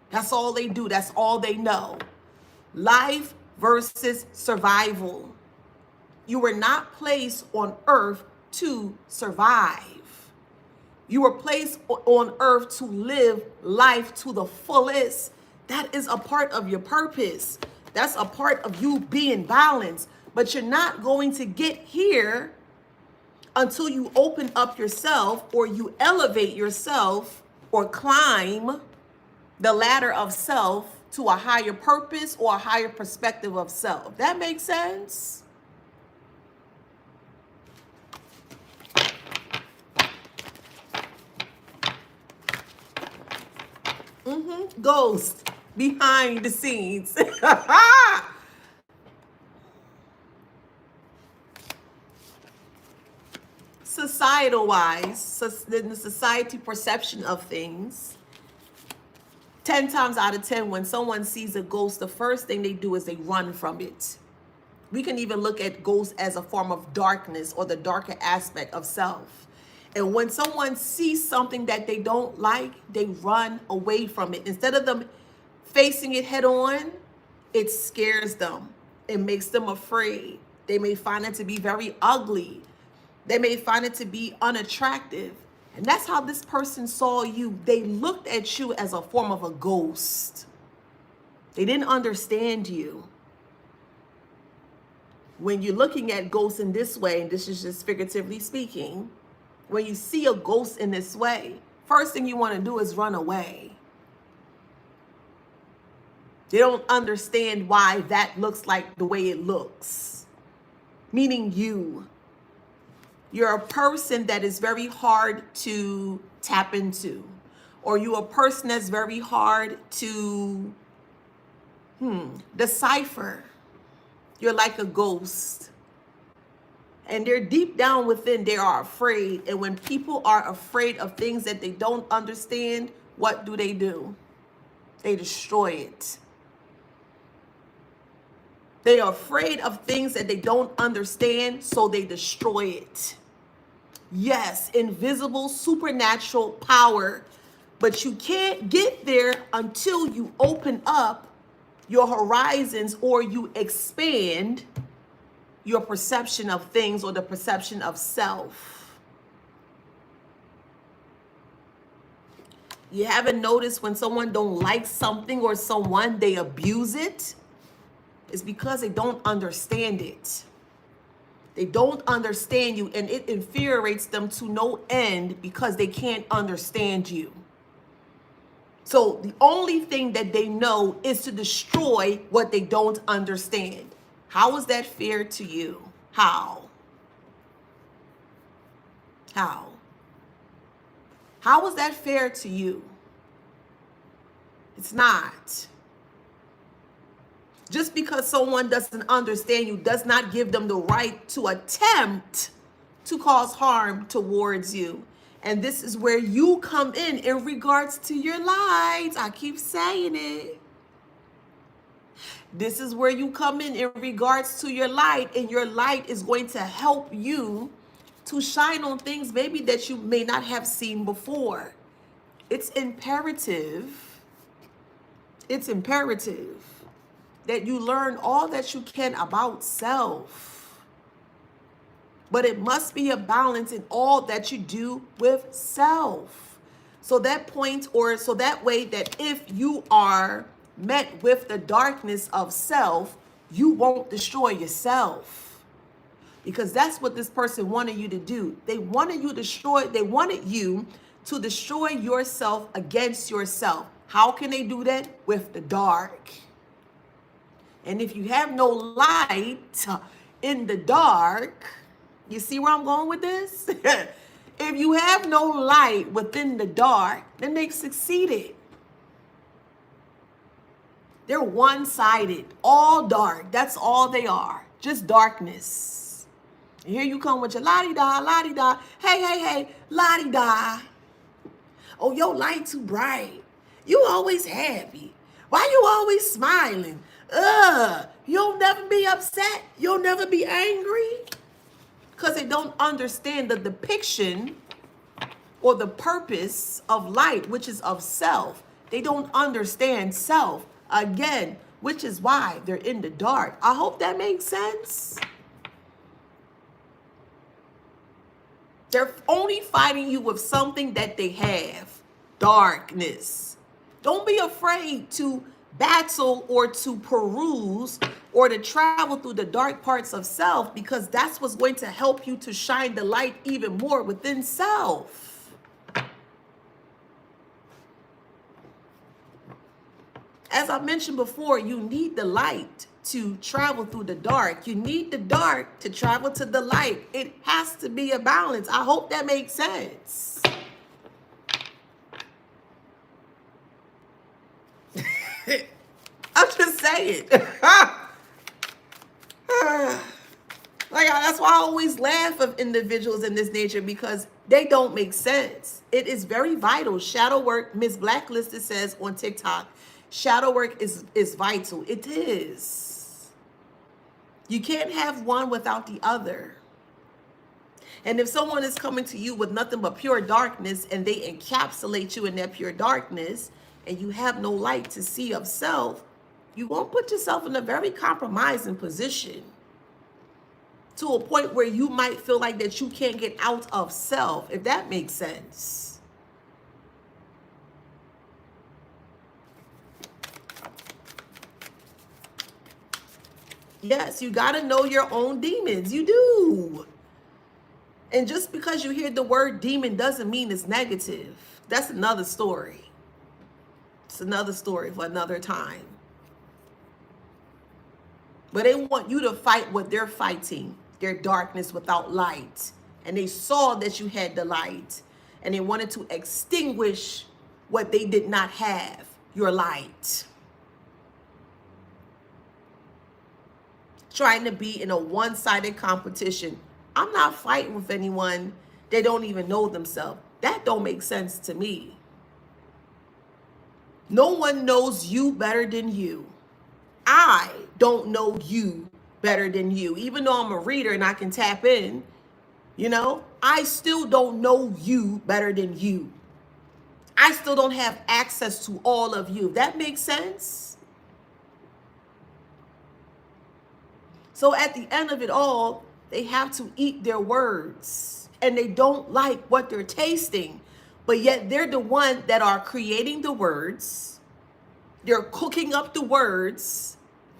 That's all they do. That's all they know. Life versus survival. You were not placed on earth to survive. You were placed on earth to live life to the fullest. That is a part of your purpose. That's a part of you being balanced. But you're not going to get here until you open up yourself, or you elevate yourself, or climb the ladder of self to a higher purpose or a higher perspective of self. That makes sense? Ghost behind the scenes. Societal wise, in the society perception of things, 10 times out of 10, when someone sees a ghost, the first thing they do is they run from it. We can even look at ghosts as a form of darkness or the darker aspect of self. And when someone sees something that they don't like, they run away from it. Instead of them facing it head on, it scares them. It makes them afraid. They may find it to be very ugly. They may find it to be unattractive. And that's how this person saw you. They looked at you as a form of a ghost. They didn't understand you. When you're looking at ghosts in this way, and this is just figuratively speaking, when you see a ghost in this way, first thing you want to do is run away. They don't understand why that looks like the way it looks. Meaning you're a person that is very hard to tap into, or you're a person that's very hard to decipher. You're like a ghost. And they're deep down within, they are afraid. And when people are afraid of things that they don't understand, what do? They destroy it. They are afraid of things that they don't understand, so they destroy it. Yes, invisible, supernatural power. But you can't get there until you open up your horizons or you expand your perception of things or the perception of self. You haven't noticed when someone don't like something or someone, they abuse it? It's because they don't understand it. They don't understand you, and it infuriates them to no end because they can't understand you. So the only thing that they know is to destroy what they don't understand. How is that fair to you? How? How is that fair to you? It's not. Just because someone doesn't understand you does not give them the right to attempt to cause harm towards you. And this is where you come in regards to your light. I keep saying it. This is where you come in regards to your light, and your light is going to help you to shine on things maybe that you may not have seen before. It's imperative. It's imperative that you learn all that you can about self. But it must be a balance in all that you do with self. So that point, or so that way that if you are met with the darkness of self, you won't destroy yourself. Because that's what this person wanted you to do. They wanted you to destroy yourself against yourself. How can they do that? With the dark. And if you have no light in the dark, you see where I'm going with this? If you have no light within the dark, then they succeeded. They're one-sided, all dark. That's all they are, just darkness. And here you come with your la-di-da, la-di-da. Hey, la-di-da. Oh, your light too bright. You always happy. Why you always smiling? You'll never be upset. You'll never be angry. Because they don't understand the depiction or the purpose of light, which is of self. They don't understand self, again, which is why they're in the dark. I hope that makes sense. They're only fighting you with something that they have, darkness. Don't be afraid to battle or to peruse or to travel through the dark parts of self, because that's what's going to help you to shine the light even more within self. As I mentioned before, you need the light to travel through the dark. You need the dark to travel to the light. It has to be a balance. I hope that makes sense. I'm just saying. Like, that's why I always laugh of individuals in this nature, because they don't make sense. It is very vital. Shadow work, Miss Blacklisted says on TikTok, shadow work is vital. It is. You can't have one without the other. And if someone is coming to you with nothing but pure darkness, and they encapsulate you in that pure darkness, and you have no light to see of self, you won't put yourself in a very compromising position, to a point where you might feel like that you can't get out of self, if that makes sense. Yes, you got to know your own demons. You do. And just because you hear the word demon doesn't mean it's negative. That's another story. It's another story for another time. But they want you to fight what they're fighting, their darkness without light. And they saw that you had the light, and they wanted to extinguish what they did not have, your light. Trying to be in a one-sided competition. I'm not fighting with anyone that don't even know themselves. That don't make sense to me. No one knows you better than you. I don't know you better than you. Even though I'm a reader and I can tap in, I still don't know you better than you. I still don't have access to all of you. That makes sense? So at the end of it all, they have to eat their words, and they don't like what they're tasting, but yet they're the one that are creating the words. They're cooking up the words.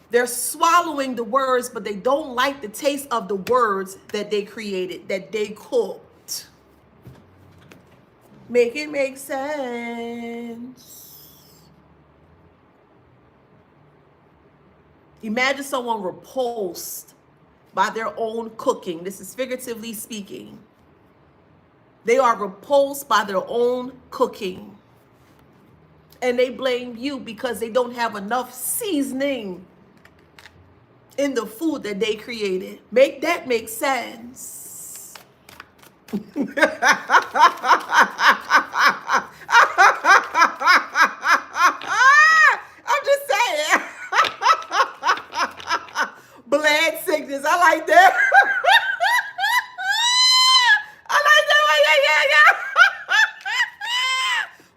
They're swallowing the words, but they don't like the taste of the words that they created, that they cooked. Make it make sense. Imagine someone repulsed by their own cooking. This is figuratively speaking. They are repulsed by their own cooking. And they blame you because they don't have enough seasoning in the food that they created. Make that make sense. I'm just saying. Blood sickness. I like that. I like that. Yeah.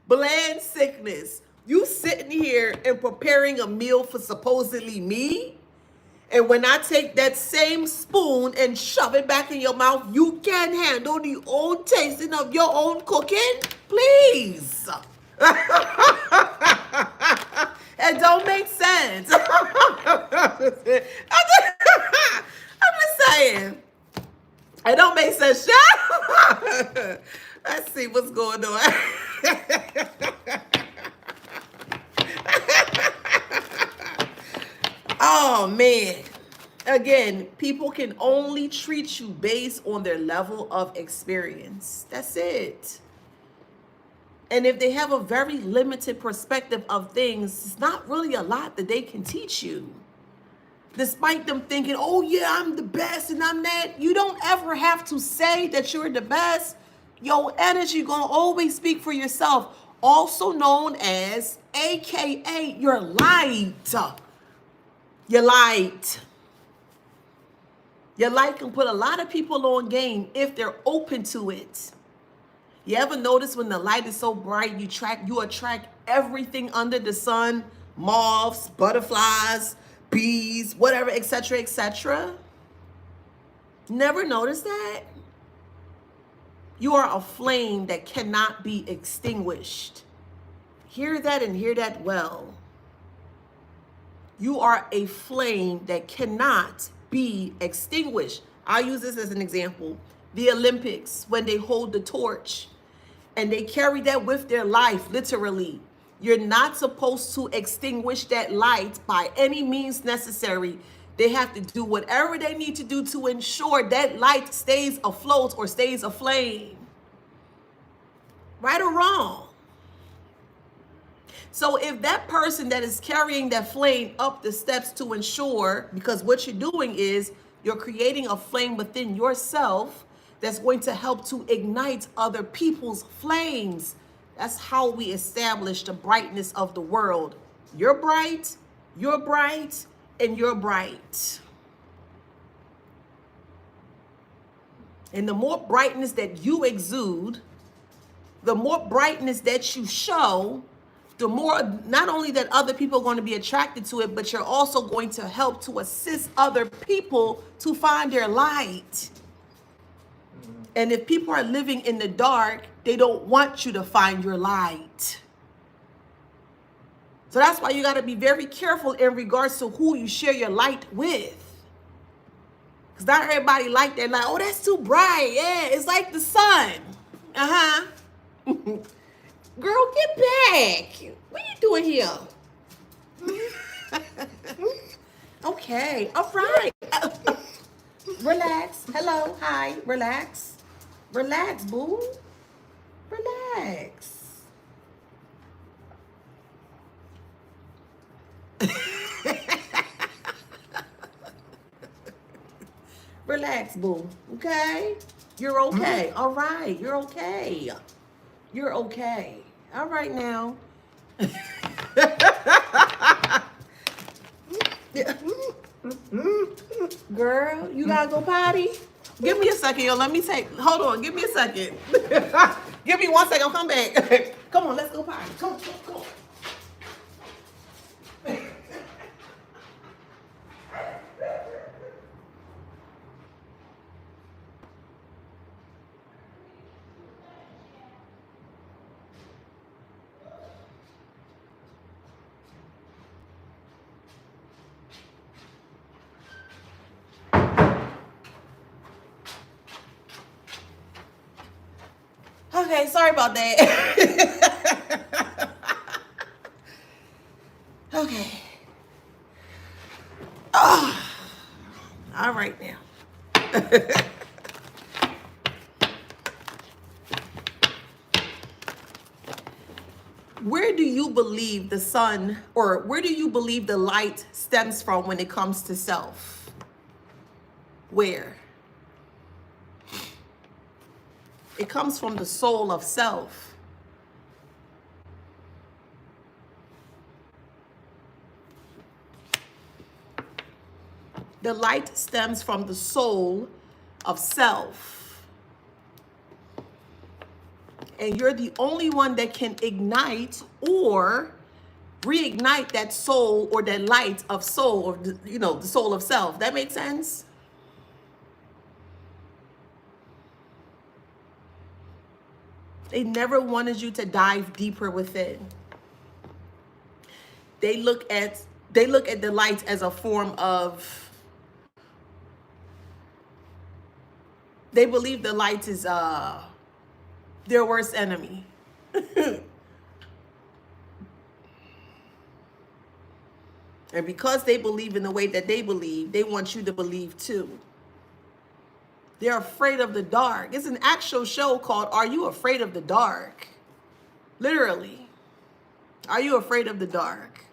Bland sickness. You sitting here and preparing a meal for supposedly me, and when I take that same spoon and shove it back in your mouth, you can't handle the own tasting of your own cooking? Please. It don't make sense. I'm just saying. It don't make sense. Let's see what's going on. Oh, man. Again, people can only treat you based on their level of experience. That's it. And if they have a very limited perspective of things, it's not really a lot that they can teach you. Despite them thinking, oh yeah, I'm the best and I'm that. You don't ever have to say that you're the best. Your energy gonna always speak for yourself. Also known as, AKA, your light. Your light. Your light can put a lot of people on game if they're open to it. You ever notice when the light is so bright, you attract everything under the sun, moths, butterflies, bees, whatever, etc., etc.? Never noticed that? You are a flame that cannot be extinguished. Hear that and hear that well. You are a flame that cannot be extinguished. I'll use this as an example. The Olympics, when they hold the torch and they carry that with their life, literally. You're not supposed to extinguish that light by any means necessary. They have to do whatever they need to do to ensure that light stays afloat or stays aflame. Right or wrong? So if that person that is carrying that flame up the steps to ensure, because what you're doing is you're creating a flame within yourself that's going to help to ignite other people's flames. That's how we establish the brightness of the world. You're bright, and you're bright. And the more brightness that you exude, the more brightness that you show, the more, not only that other people are going to be attracted to it, but you're also going to help to assist other people to find their light. And if people are living in the dark, they don't want you to find your light. So that's why you got to be very careful in regards to who you share your light with. Because not everybody like that. Like, oh, that's too bright. Yeah, it's like the sun. Uh-huh. Girl, get back. What are you doing here? Okay, all right. Relax. Hello, hi, relax. Relax, boo. Relax. Relax, boo. Okay? You're okay. All right. You're okay. You're okay. All right now. Girl, you gotta go potty? Give me a second, yo. Let me hold on. Give me a second. Give me 1 second. I'll come back. Come on, let's go potty. Come on, come on. Okay, sorry about that. Okay. Oh, all right now. Where do you believe the sun, or where do you believe the light stems from when it comes to self? Where? It comes from the soul of self. The light stems from the soul of self. And you're the only one that can ignite or reignite that soul or that light of soul, or the soul of self. That makes sense? They never wanted you to dive deeper within. They look at the light as a form of, they believe the light is their worst enemy. And because they believe in the way that they believe, they want you to believe too. They're afraid of the dark. It's an actual show called Are You Afraid of the Dark? Literally. Are you afraid of the dark?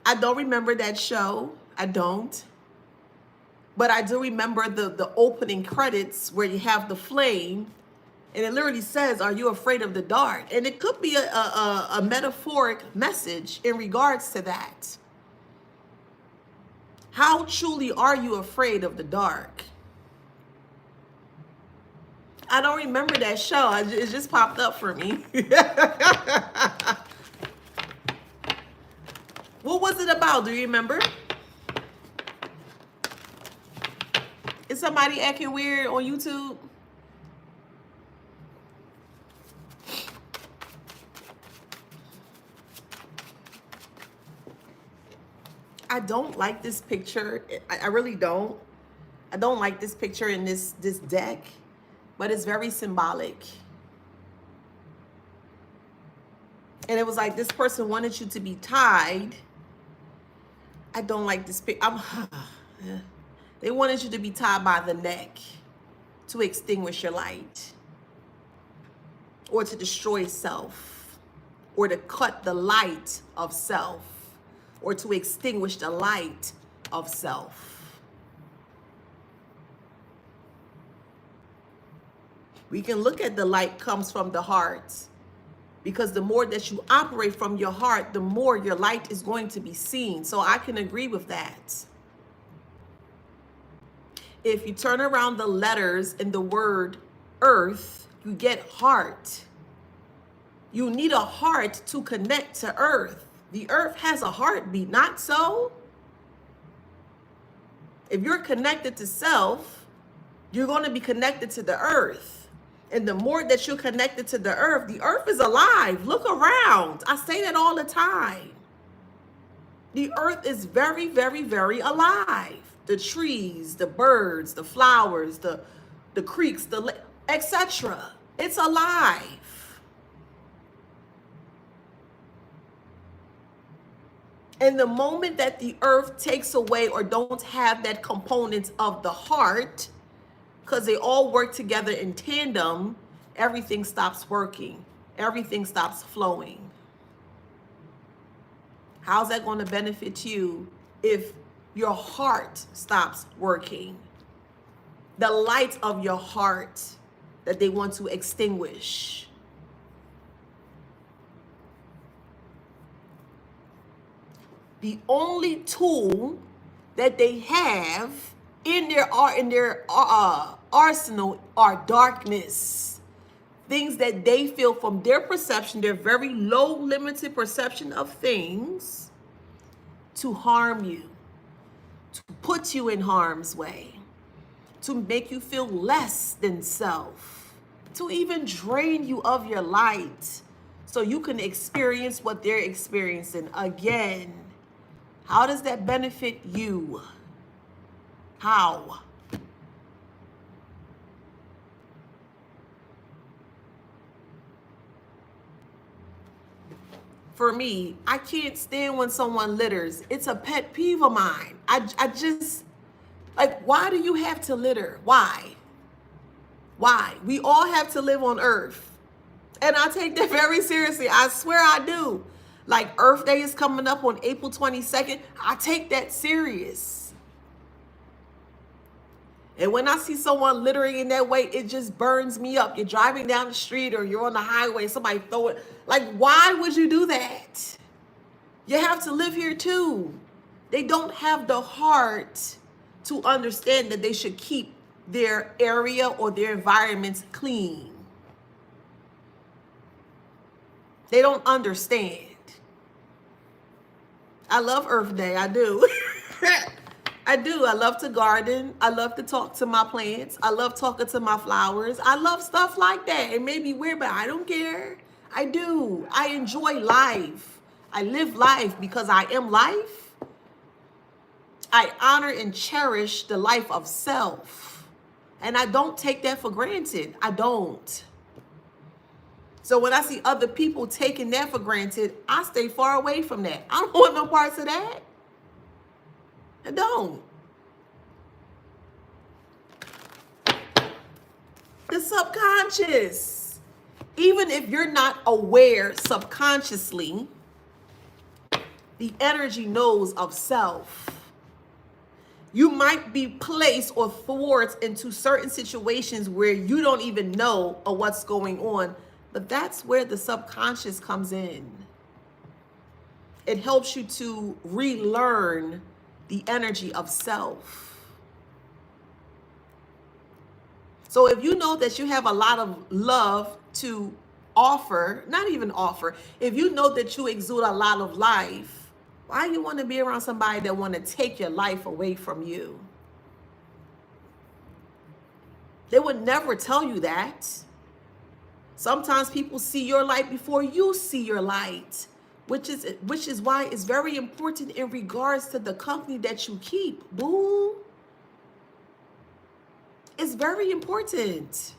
I don't remember that show. I don't. But I do remember the opening credits where you have the flame, and it literally says, are you afraid of the dark? And it could be a metaphoric message in regards to that. How truly are you afraid of the dark? I don't remember that show. It just popped up for me. What was it about? Do you remember? Is somebody acting weird on YouTube? I don't like this picture. I really don't. I don't like this picture in this deck, but it's very symbolic. And it was like this person wanted you to be tied. I don't like this picture. They wanted you to be tied by the neck to extinguish your light or to destroy self. or to cut the light of self, or to extinguish the light of self. We can look at the light comes from the heart, because the more that you operate from your heart, the more your light is going to be seen. So I can agree with that. If you turn around the letters in the word earth, you get heart. You need a heart to connect to earth. The earth has a heartbeat, not so? If you're connected to self, you're going to be connected to the earth. And the more that you're connected to the earth is alive. Look around. I say that all the time. The earth is very, very, very alive. The trees, the birds, the flowers, the creeks, etc. It's alive. And the moment that the earth takes away or don't have that component of the heart, because they all work together in tandem, everything stops working. Everything stops flowing. How's that going to benefit you if your heart stops working? The light of your heart that they want to extinguish. The only tool that they have in their arsenal are darkness. Things that they feel from their perception, their very low limited perception of things, to harm you, to put you in harm's way, to make you feel less than self, to even drain you of your light so you can experience what they're experiencing again. How does that benefit you? How? For me, I can't stand when someone litters. It's a pet peeve of mine. I just, like, why do you have to litter? Why? Why? We all have to live on Earth. And I take that very seriously. I swear I do. Like, Earth Day is coming up on April 22nd. I take that serious. And when I see someone littering in that way, it just burns me up. You're driving down the street or you're on the highway, somebody throw it. Like, why would you do that? You have to live here too. They don't have the heart to understand that they should keep their area or their environments clean. They don't understand. I love Earth Day, I do. I do. I love to garden. I love to talk to my plants. I love talking to my flowers. I love stuff like that. It may be weird, but I don't care. I do. I enjoy life. I live life because I am life. I honor and cherish the life of self. And I don't take that for granted. I don't. So when I see other people taking that for granted, I stay far away from that. I don't want no parts of that. I don't. The subconscious. Even if you're not aware subconsciously, the energy knows of self. You might be placed or thwarted into certain situations where you don't even know of what's going on, but that's where the subconscious comes in. It helps you to relearn the energy of self. So if you know that you have a lot of love to offer, not even offer, if you know that you exude a lot of life, why you want to be around somebody that want to take your life away from you? They would never tell you that. Sometimes people see your light before you see your light. Which is why it's very important in regards to the company that you keep, boo. It's very important.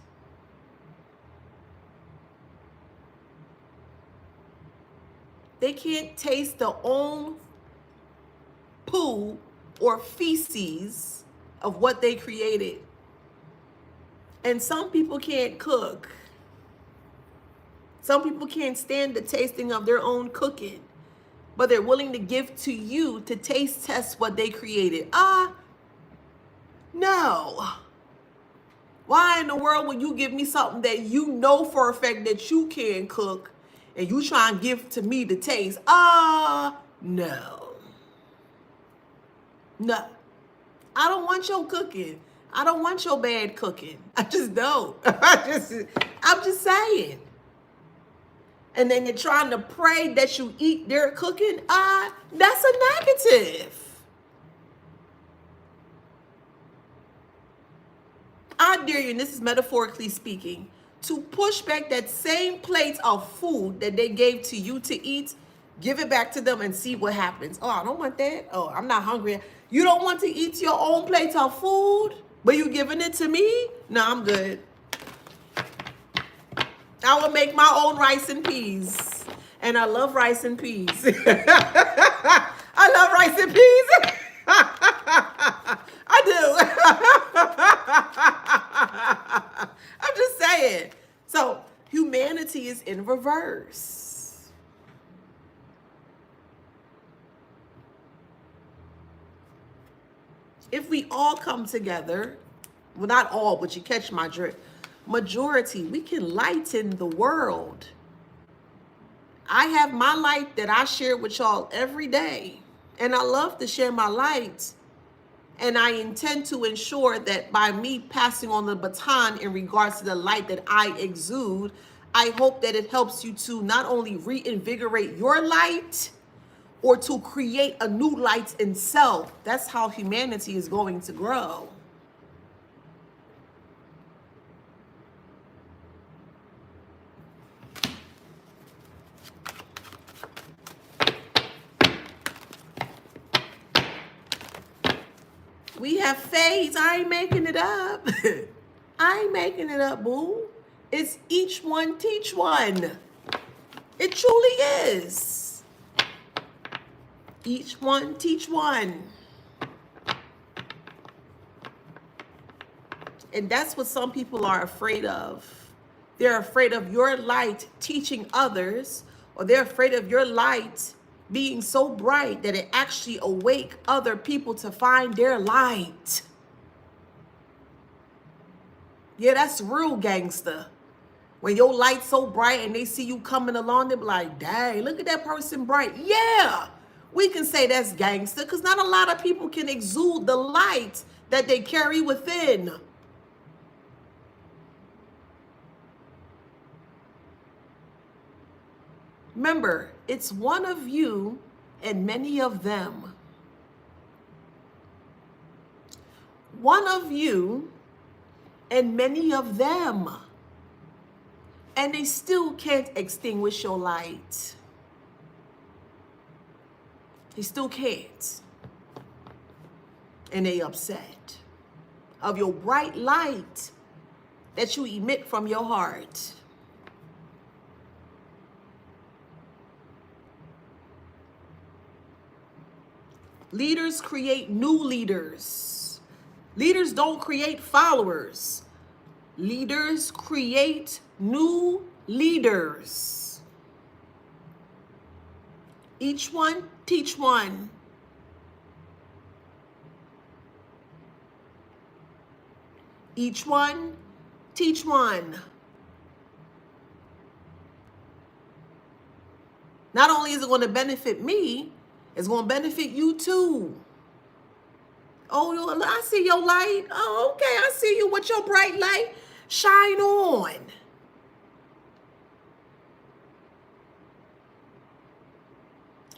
They can't taste their own poo or feces of what they created. And some people can't cook. Some people can't stand the tasting of their own cooking, but they're willing to give to you to taste test what they created. No. Why in the world would you give me something that you know for a fact that you can cook and you try and give to me to taste? No. No. I don't want your cooking. I don't want your bad cooking. I just don't. I'm just saying. And then you're trying to pray that you eat their cooking. That's a negative. I dare you, and this is metaphorically speaking, to push back that same plate of food that they gave to you to eat, give it back to them and see what happens. Oh, I don't want that. Oh, I'm not hungry. You don't want to eat your own plate of food, but you giving it to me? No, I'm good. I will make my own rice and peas. And I love rice and peas. I love rice and peas. I do. I'm just saying. So humanity is in reverse. If we all come together, well, not all, but you catch my drift, majority, we can lighten the world. I have my light that I share with y'all every day, and I love to share my light. And I intend to ensure that by me passing on the baton in regards to the light that I exude, I hope that it helps you to not only reinvigorate your light or to create a new light in self. That's how humanity is going to grow. We have faith. I ain't making it up. I ain't making it up, boo. It's each one teach one. It truly is. Each one teach one. And that's what some people are afraid of. They're afraid of your light teaching others, or they're afraid of your light being so bright that it actually awake other people to find their light. Yeah, that's real gangster. When your light's so bright and they see you coming along, they be like, dang, look at that person bright. Yeah, we can say that's gangster because not a lot of people can exude the light that they carry within. Remember, it's one of you and many of them. One of you and many of them. And they still can't extinguish your light. They still can't. And they upset of your bright light that you emit from your heart. Leaders create new leaders. Leaders don't create followers. Leaders create new leaders. Each one teach one. Each one teach one. Not only is it going to benefit me, it's going to benefit you too. Oh, I see your light. Oh, okay, I see you with your bright light. Shine on.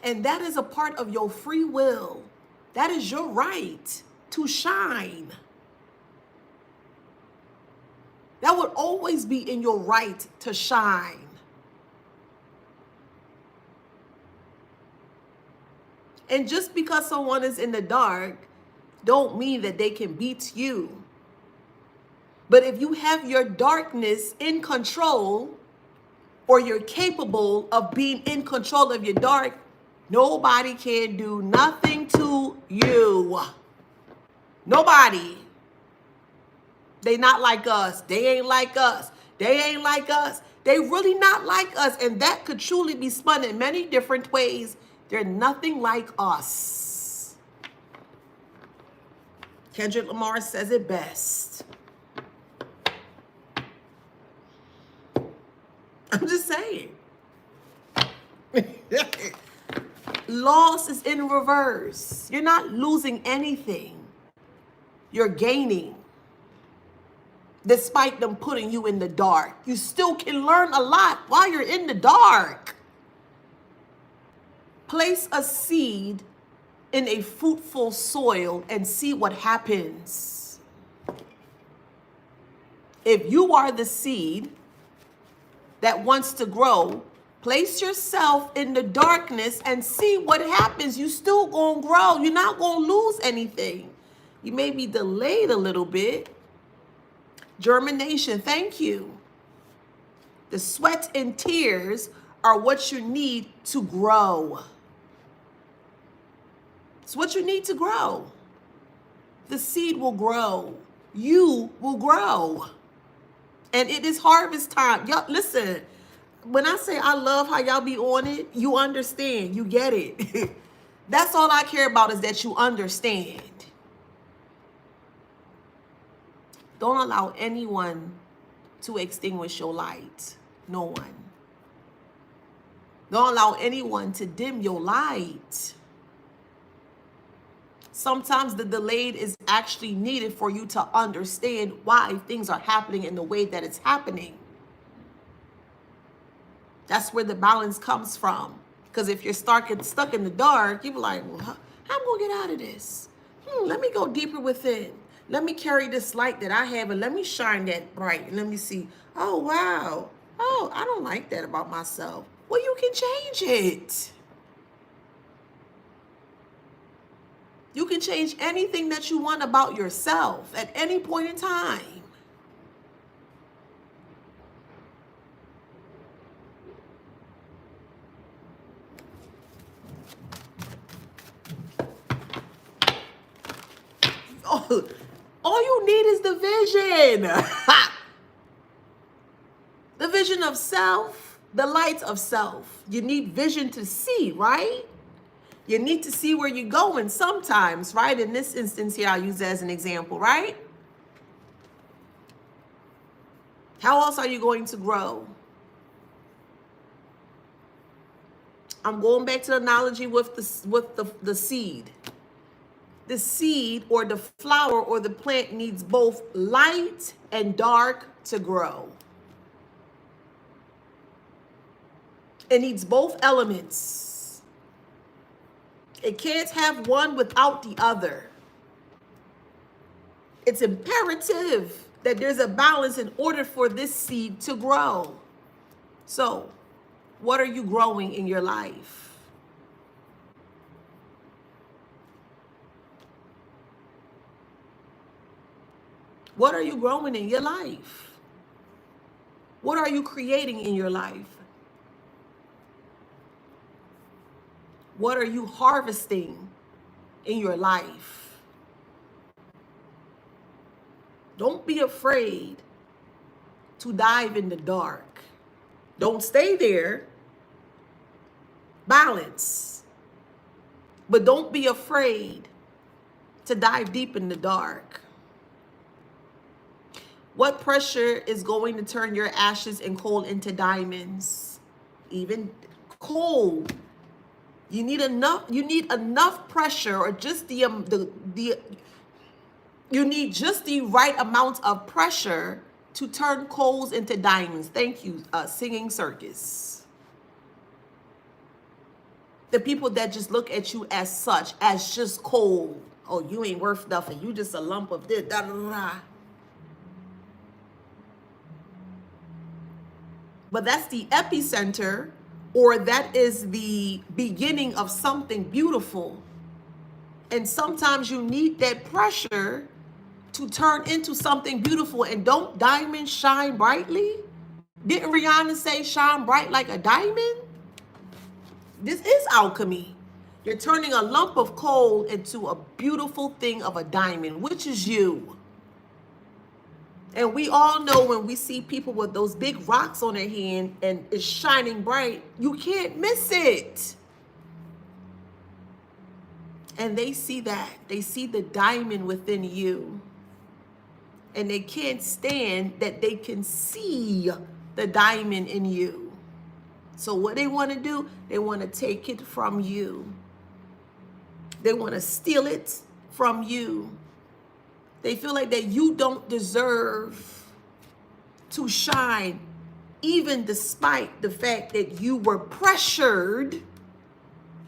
And that is a part of your free will. That is your right to shine. That would always be in your right to shine. And just because someone is in the dark, don't mean that they can beat you. But if you have your darkness in control, or you're capable of being in control of your dark, nobody can do nothing to you. Nobody. They not like us. They ain't like us. They ain't like us. They really not like us. And that could truly be spun in many different ways. They're nothing like us. Kendrick Lamar says it best. I'm just saying. Loss is in reverse. You're not losing anything. You're gaining. Despite them putting you in the dark, you still can learn a lot while you're in the dark. Place a seed in a fruitful soil and see what happens. If you are the seed that wants to grow, place yourself in the darkness and see what happens. You still gonna grow. You're not gonna lose anything. You may be delayed a little bit. Germination, thank you. The sweat and tears are what you need to grow. It's what you need to grow. The seed will grow. You will grow. And it is harvest time. Y'all, listen, when I say I love how y'all be on it, you understand. You get it. That's all I care about, is that you understand. Don't allow anyone to extinguish your light. No one. Don't allow anyone to dim your light. Sometimes the delayed is actually needed for you to understand why things are happening in the way that it's happening. That's where the balance comes from. Because if you're stuck in the dark, you're like, well, how am I going to get out of this? Let me go deeper within. Let me carry this light that I have and let me shine that bright. And let me see, oh, wow. Oh, I don't like that about myself. Well, you can change it. You can change anything that you want about yourself at any point in time. Oh, all you need is the vision. The vision of self, the light of self. You need vision to see, right? You need to see where you're going sometimes, right? In this instance here, I'll use it as an example, right? How else are you going to grow? I'm going back to the analogy with the seed. The seed or the flower or the plant needs both light and dark to grow. It needs both elements. It can't have one without the other. It's imperative that there's a balance in order for this seed to grow. So, what are you growing in your life? What are you growing in your life? What are you creating in your life? What are you harvesting in your life? Don't be afraid to dive in the dark. Don't stay there. Balance. But don't be afraid to dive deep in the dark. What pressure is going to turn your ashes and coal into diamonds? Even coal. You need enough pressure, or just you need just the right amount of pressure to turn coals into diamonds. Thank you, Singing Circus. The people that just look at you as such, as just coal. Oh, you ain't worth nothing. You just a lump of this. Da, da, da, da. But that's the epicenter, or that is the beginning of something beautiful. And sometimes you need that pressure to turn into something beautiful. And don't diamonds shine brightly? Didn't Rihanna say shine bright like a diamond? This is alchemy. You're turning a lump of coal into a beautiful thing of a diamond, which is you. And we all know when we see people with those big rocks on their hand and it's shining bright, you can't miss it. And they see that. They see the diamond within you. And they can't stand that they can see the diamond in you. So what they want to do, they want to take it from you. They want to steal it from you. They feel like that you don't deserve to shine, even despite the fact that you were pressured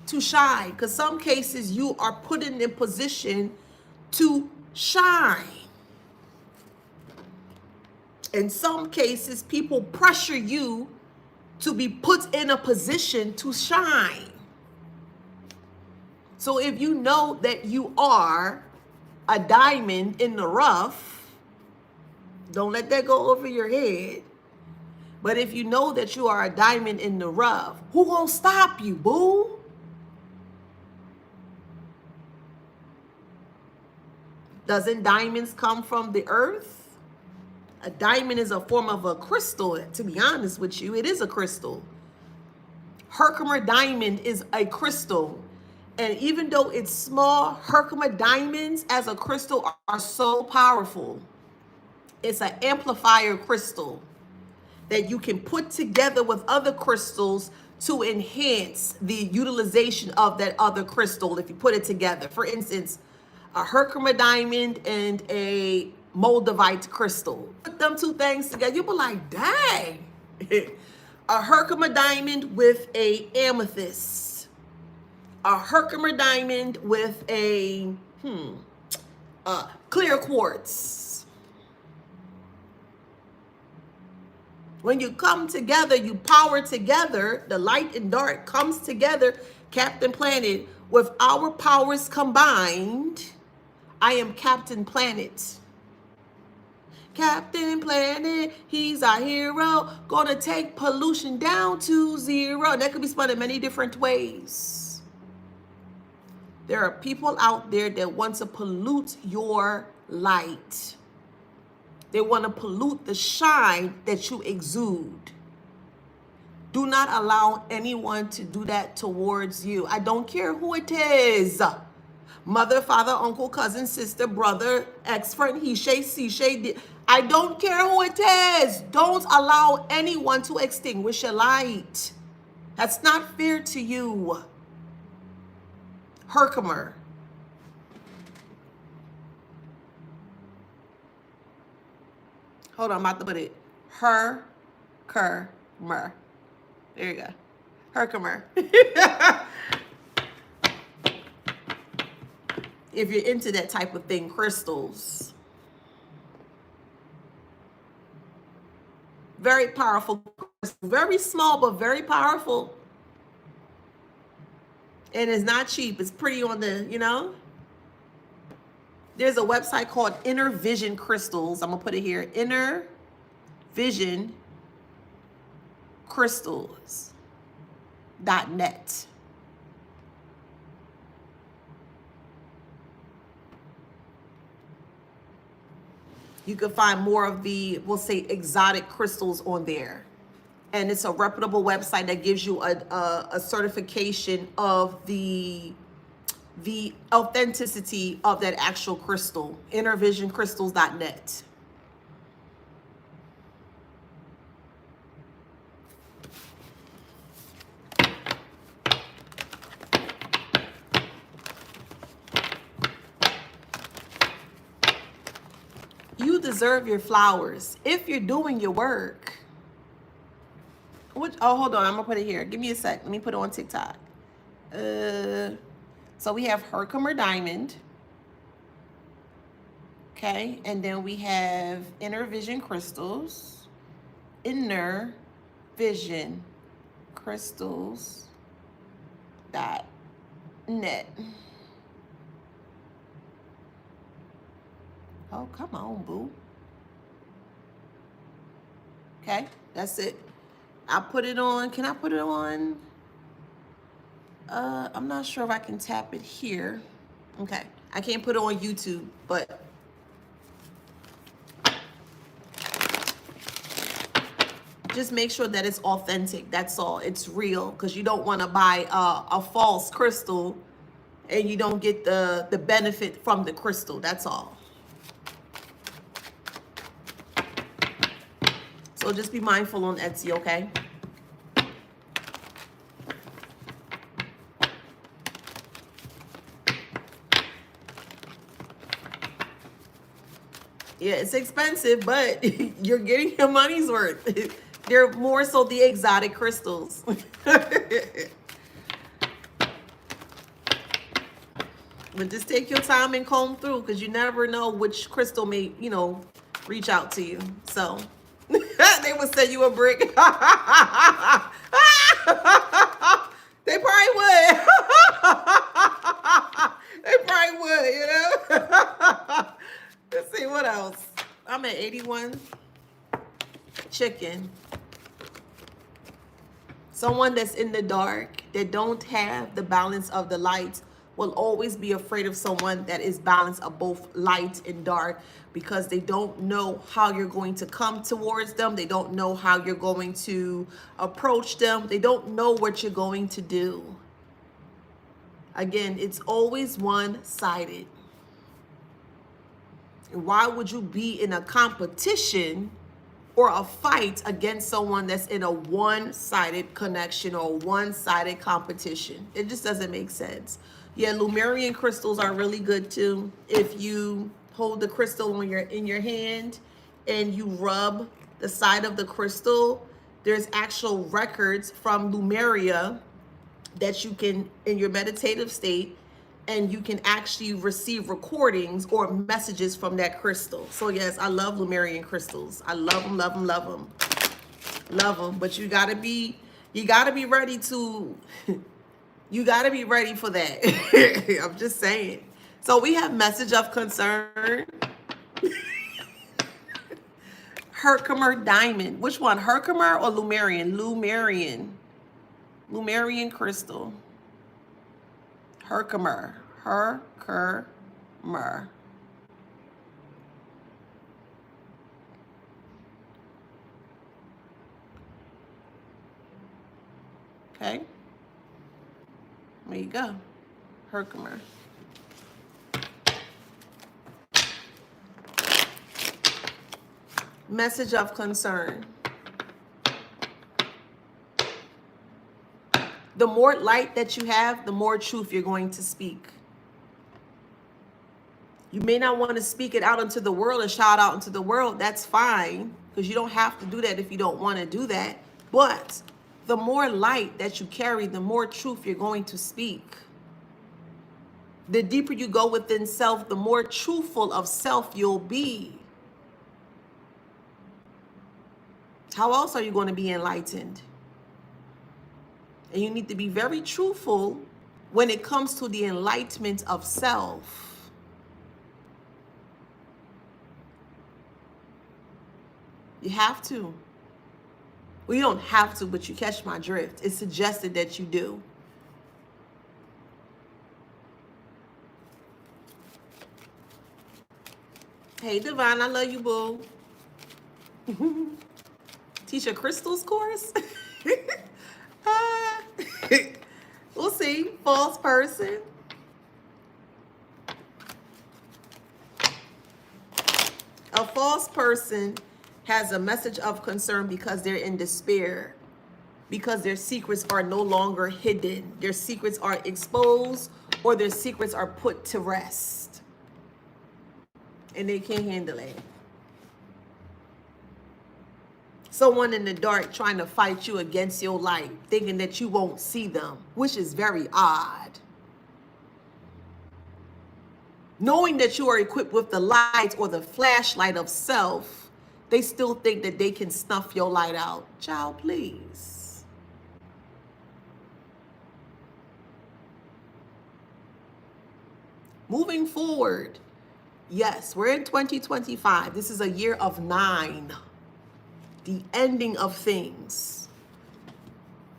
to shine. Because some cases you are put in a position to shine. In some cases, people pressure you to be put in a position to shine. So if you know that you are a diamond in the rough, don't let that go over your head. But if you know that you are a diamond in the rough, who gonna stop you, boo? Doesn't diamonds come from the earth? A diamond is a form of a crystal. To be honest with you, it is a crystal. Herkimer diamond is a crystal. And even though it's small, Herkimer diamonds as a crystal are so powerful. It's an amplifier crystal that you can put together with other crystals to enhance the utilization of that other crystal if you put it together. For instance, a Herkimer diamond and a Moldavite crystal. Put them two things together, you'll be like, dang. A Herkimer diamond with a amethyst. A Herkimer diamond with a clear quartz. When you come together, you power together, the light and dark comes together, Captain Planet, with our powers combined, I am Captain Planet. Captain Planet, he's our hero, gonna take pollution down to zero. And that could be spun in many different ways. There are people out there that want to pollute your light. They want to pollute the shine that you exude. Do not allow anyone to do that towards you. I don't care who it is. Mother, father, uncle, cousin, sister, brother, ex-friend, he, she. I don't care who it is. Don't allow anyone to extinguish your light. That's not fair to you. Herkimer. Hold on, I'm about to put it. Herkimer. There you go. Herkimer. If you're into that type of thing, crystals. Very powerful. Very small, but very powerful. And it's not cheap. It's pretty on the, you know. There's a website called Inner Vision Crystals. I'm going to put it here. Inner Vision Crystals.net. You can find more of the, we'll say, exotic crystals on there. And it's a reputable website that gives you a certification of the authenticity of that actual crystal. Innervisioncrystals.net. You deserve your flowers if you're doing your work. Oh, hold on. I'm going to put it here. Give me a sec. Let me put it on TikTok. So we have Herkimer Diamond. Okay. And then we have Inner Vision Crystals. Inner Vision Crystals.net. Oh, come on, boo. Okay. That's it. I put it on. Can I put it on? I'm not sure if I can tap it here. Okay. I can't put it on YouTube, but Just make sure that it's authentic. That's all. It's real, because you don't want to buy a false crystal and you don't get the benefit from the crystal. That's all. So just be mindful on Etsy, okay? Yeah, it's expensive, but you're getting your money's worth. They're more so the exotic crystals. But just take your time and comb through, because you never know which crystal may, reach out to you. So they would send you a brick. They probably would. They probably would, Let's see, what else? I'm at 81. Chicken. Someone that's in the dark, that don't have the balance of the light, will always be afraid of someone that is balanced of both light and dark, because they don't know how you're going to come towards them. They don't know how you're going to approach them. They don't know what you're going to do. Again, it's always one-sided. And why would you be in a competition or a fight against someone that's in a one-sided connection or one-sided competition? It just doesn't make sense. Yeah, Lemurian crystals are really good too. If you hold the crystal in your hand and you rub the side of the crystal, there's actual records from Lemuria that you can, in your meditative state, and you can actually receive recordings or messages from that crystal. So yes, I love Lemurian crystals. I love them, love them, love them. Love them, but you gotta be ready to, you gotta be ready for that. I'm just saying. So we have message of concern. Herkimer diamond. Which one? Herkimer or Lemurian? Lemurian crystal. Herkimer. Okay. There you go. Herkimer. Message of concern. The more light that you have, the more truth you're going to speak. You may not want to speak it out into the world and shout out into the world. That's fine, because you don't have to do that if you don't want to do that. But the more light that you carry, the more truth you're going to speak. The deeper you go within self, the more truthful of self you'll be. How else are you going to be enlightened? And you need to be very truthful when it comes to the enlightenment of self. You have to. Well, you don't have to, but you catch my drift. It's suggested that you do. Hey, Divine, I love you, boo. Teach a crystals course? We'll see. False person. A false person has a message of concern because they're in despair, because their secrets are no longer hidden. Their secrets are exposed, or their secrets are put to rest. And they can't handle it. Someone in the dark trying to fight you against your light, thinking that you won't see them, which is very odd. Knowing that you are equipped with the light or the flashlight of self, they still think that they can snuff your light out. Child, please. Moving forward, yes, we're in 2025. This is a year of 9. The ending of things.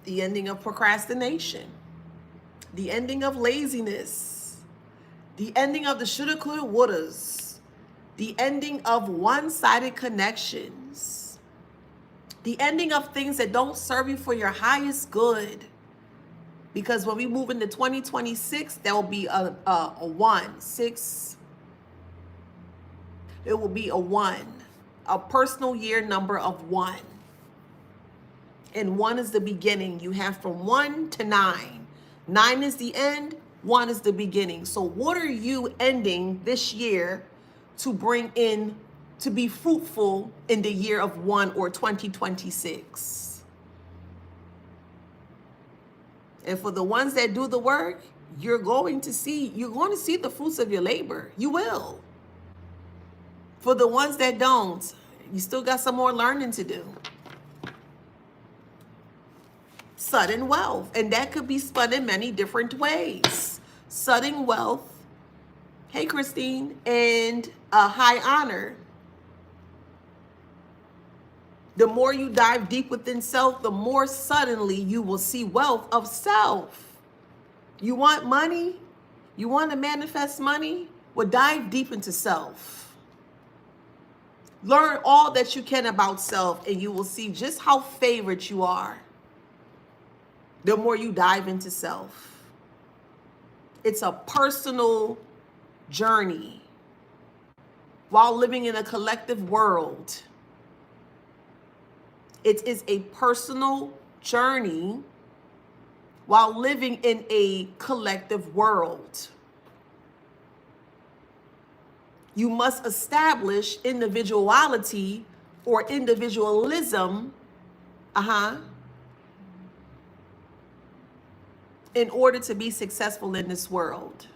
The ending of procrastination. The ending of laziness. The ending of the shoulda, coulda, wouldas. The ending of one-sided connections. The ending of things that don't serve you for your highest good. Because when we move into 2026, there will be a 1, 6. It will be a 1, a personal year number of 1. And 1 is the beginning. You have from 1 to 9. 9 is the end, 1 is the beginning. So what are you ending this year to bring in, to be fruitful in the year of 1 or 2026? And for the ones that do the work, you're going to see the fruits of your labor. You will. For the ones that don't, you still got some more learning to do. Sudden wealth, and that could be spun in many different ways. Sudden wealth, hey Christine, and a high honor. The more you dive deep within self, the more suddenly you will see wealth of self. You want money? You want to manifest money? Well, dive deep into self. Learn all that you can about self, and you will see just how favored you are. The more you dive into self. It's a personal journey while living in a collective world. It is a personal journey while living in a collective world. You must establish individuality or individualism, in order to be successful in this world.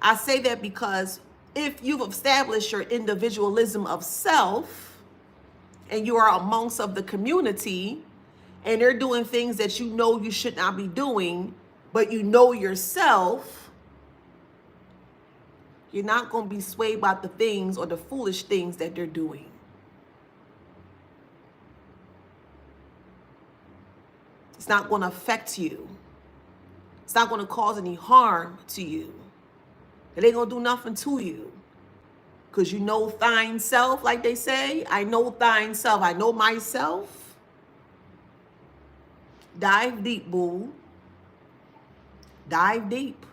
I say that because if you've established your individualism of self, and you are amongst of the community, and they're doing things that you know you should not be doing, but you know yourself, you're not going to be swayed by the things or the foolish things that they're doing. It's not going to affect you. It's not going to cause any harm to you. It ain't going to do nothing to you. Because you know thine self, like they say. I know thine self. I know myself. Dive deep, boo. Dive deep.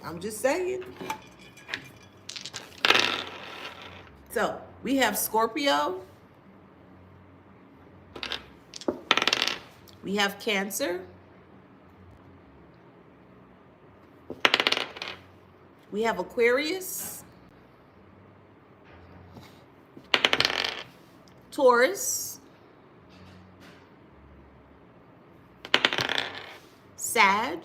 I'm just saying. So, we have Scorpio. We have Cancer. We have Aquarius, Taurus, Sag,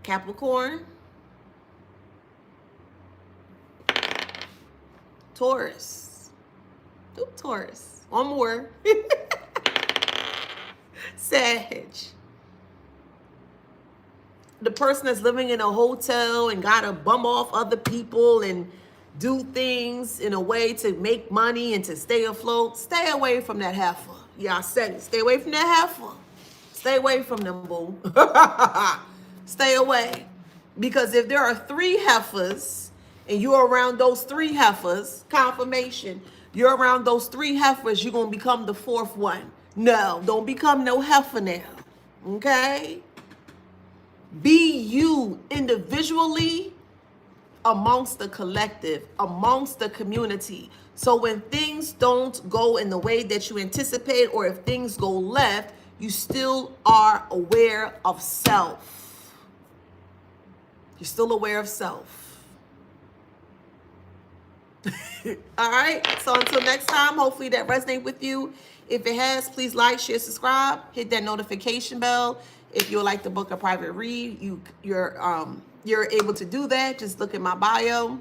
Capricorn, Taurus. Ooh, Taurus. One more. Sag. The person that's living in a hotel and got to bum off other people and do things in a way to make money and to stay afloat, stay away from that heifer. Yeah, I said it. Stay away from that heifer. Stay away from them, boo. Stay away. Because if there are 3 heifers and you're around those 3 heifers, confirmation, you're around those 3 heifers, you're going to become the 4th one. No, don't become no heifer now. Okay? Be you individually amongst the collective, amongst the community. So when things don't go in the way that you anticipate, or if things go left, you still are aware of self. You're still aware of self. All right. So until next time, hopefully that resonates with you. If it has, please like, share, subscribe, hit that notification bell. If you would like to book a private read, you're able to do that. Just look at my bio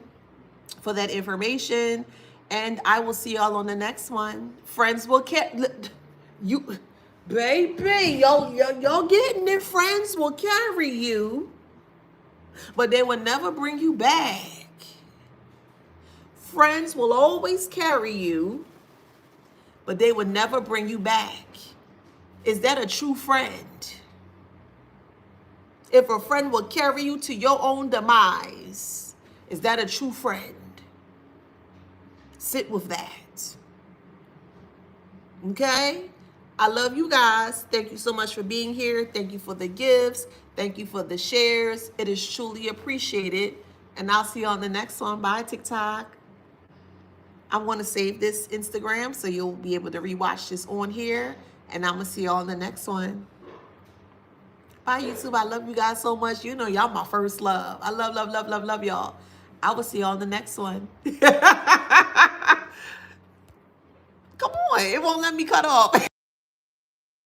for that information. And I will see y'all on the next one. Friends will you, baby, y'all getting it. Friends will carry you, but they will never bring you back. Friends will always carry you, but they will never bring you back. Is that a true friend? If a friend will carry you to your own demise, Is that a true friend? Sit with that. Okay? I love you guys. Thank you so much for being here. Thank you for the gifts. Thank you for the shares. It is truly appreciated. And I'll see you on the next one. Bye, TikTok. I'm going to save this Instagram so you'll be able to rewatch this on here. And I'm going to see you on the next one. Bye, YouTube. I love you guys so much. You know, y'all my first love. I love, love, love, love, love y'all. I will see you on the next one. Come on. It won't let me cut off.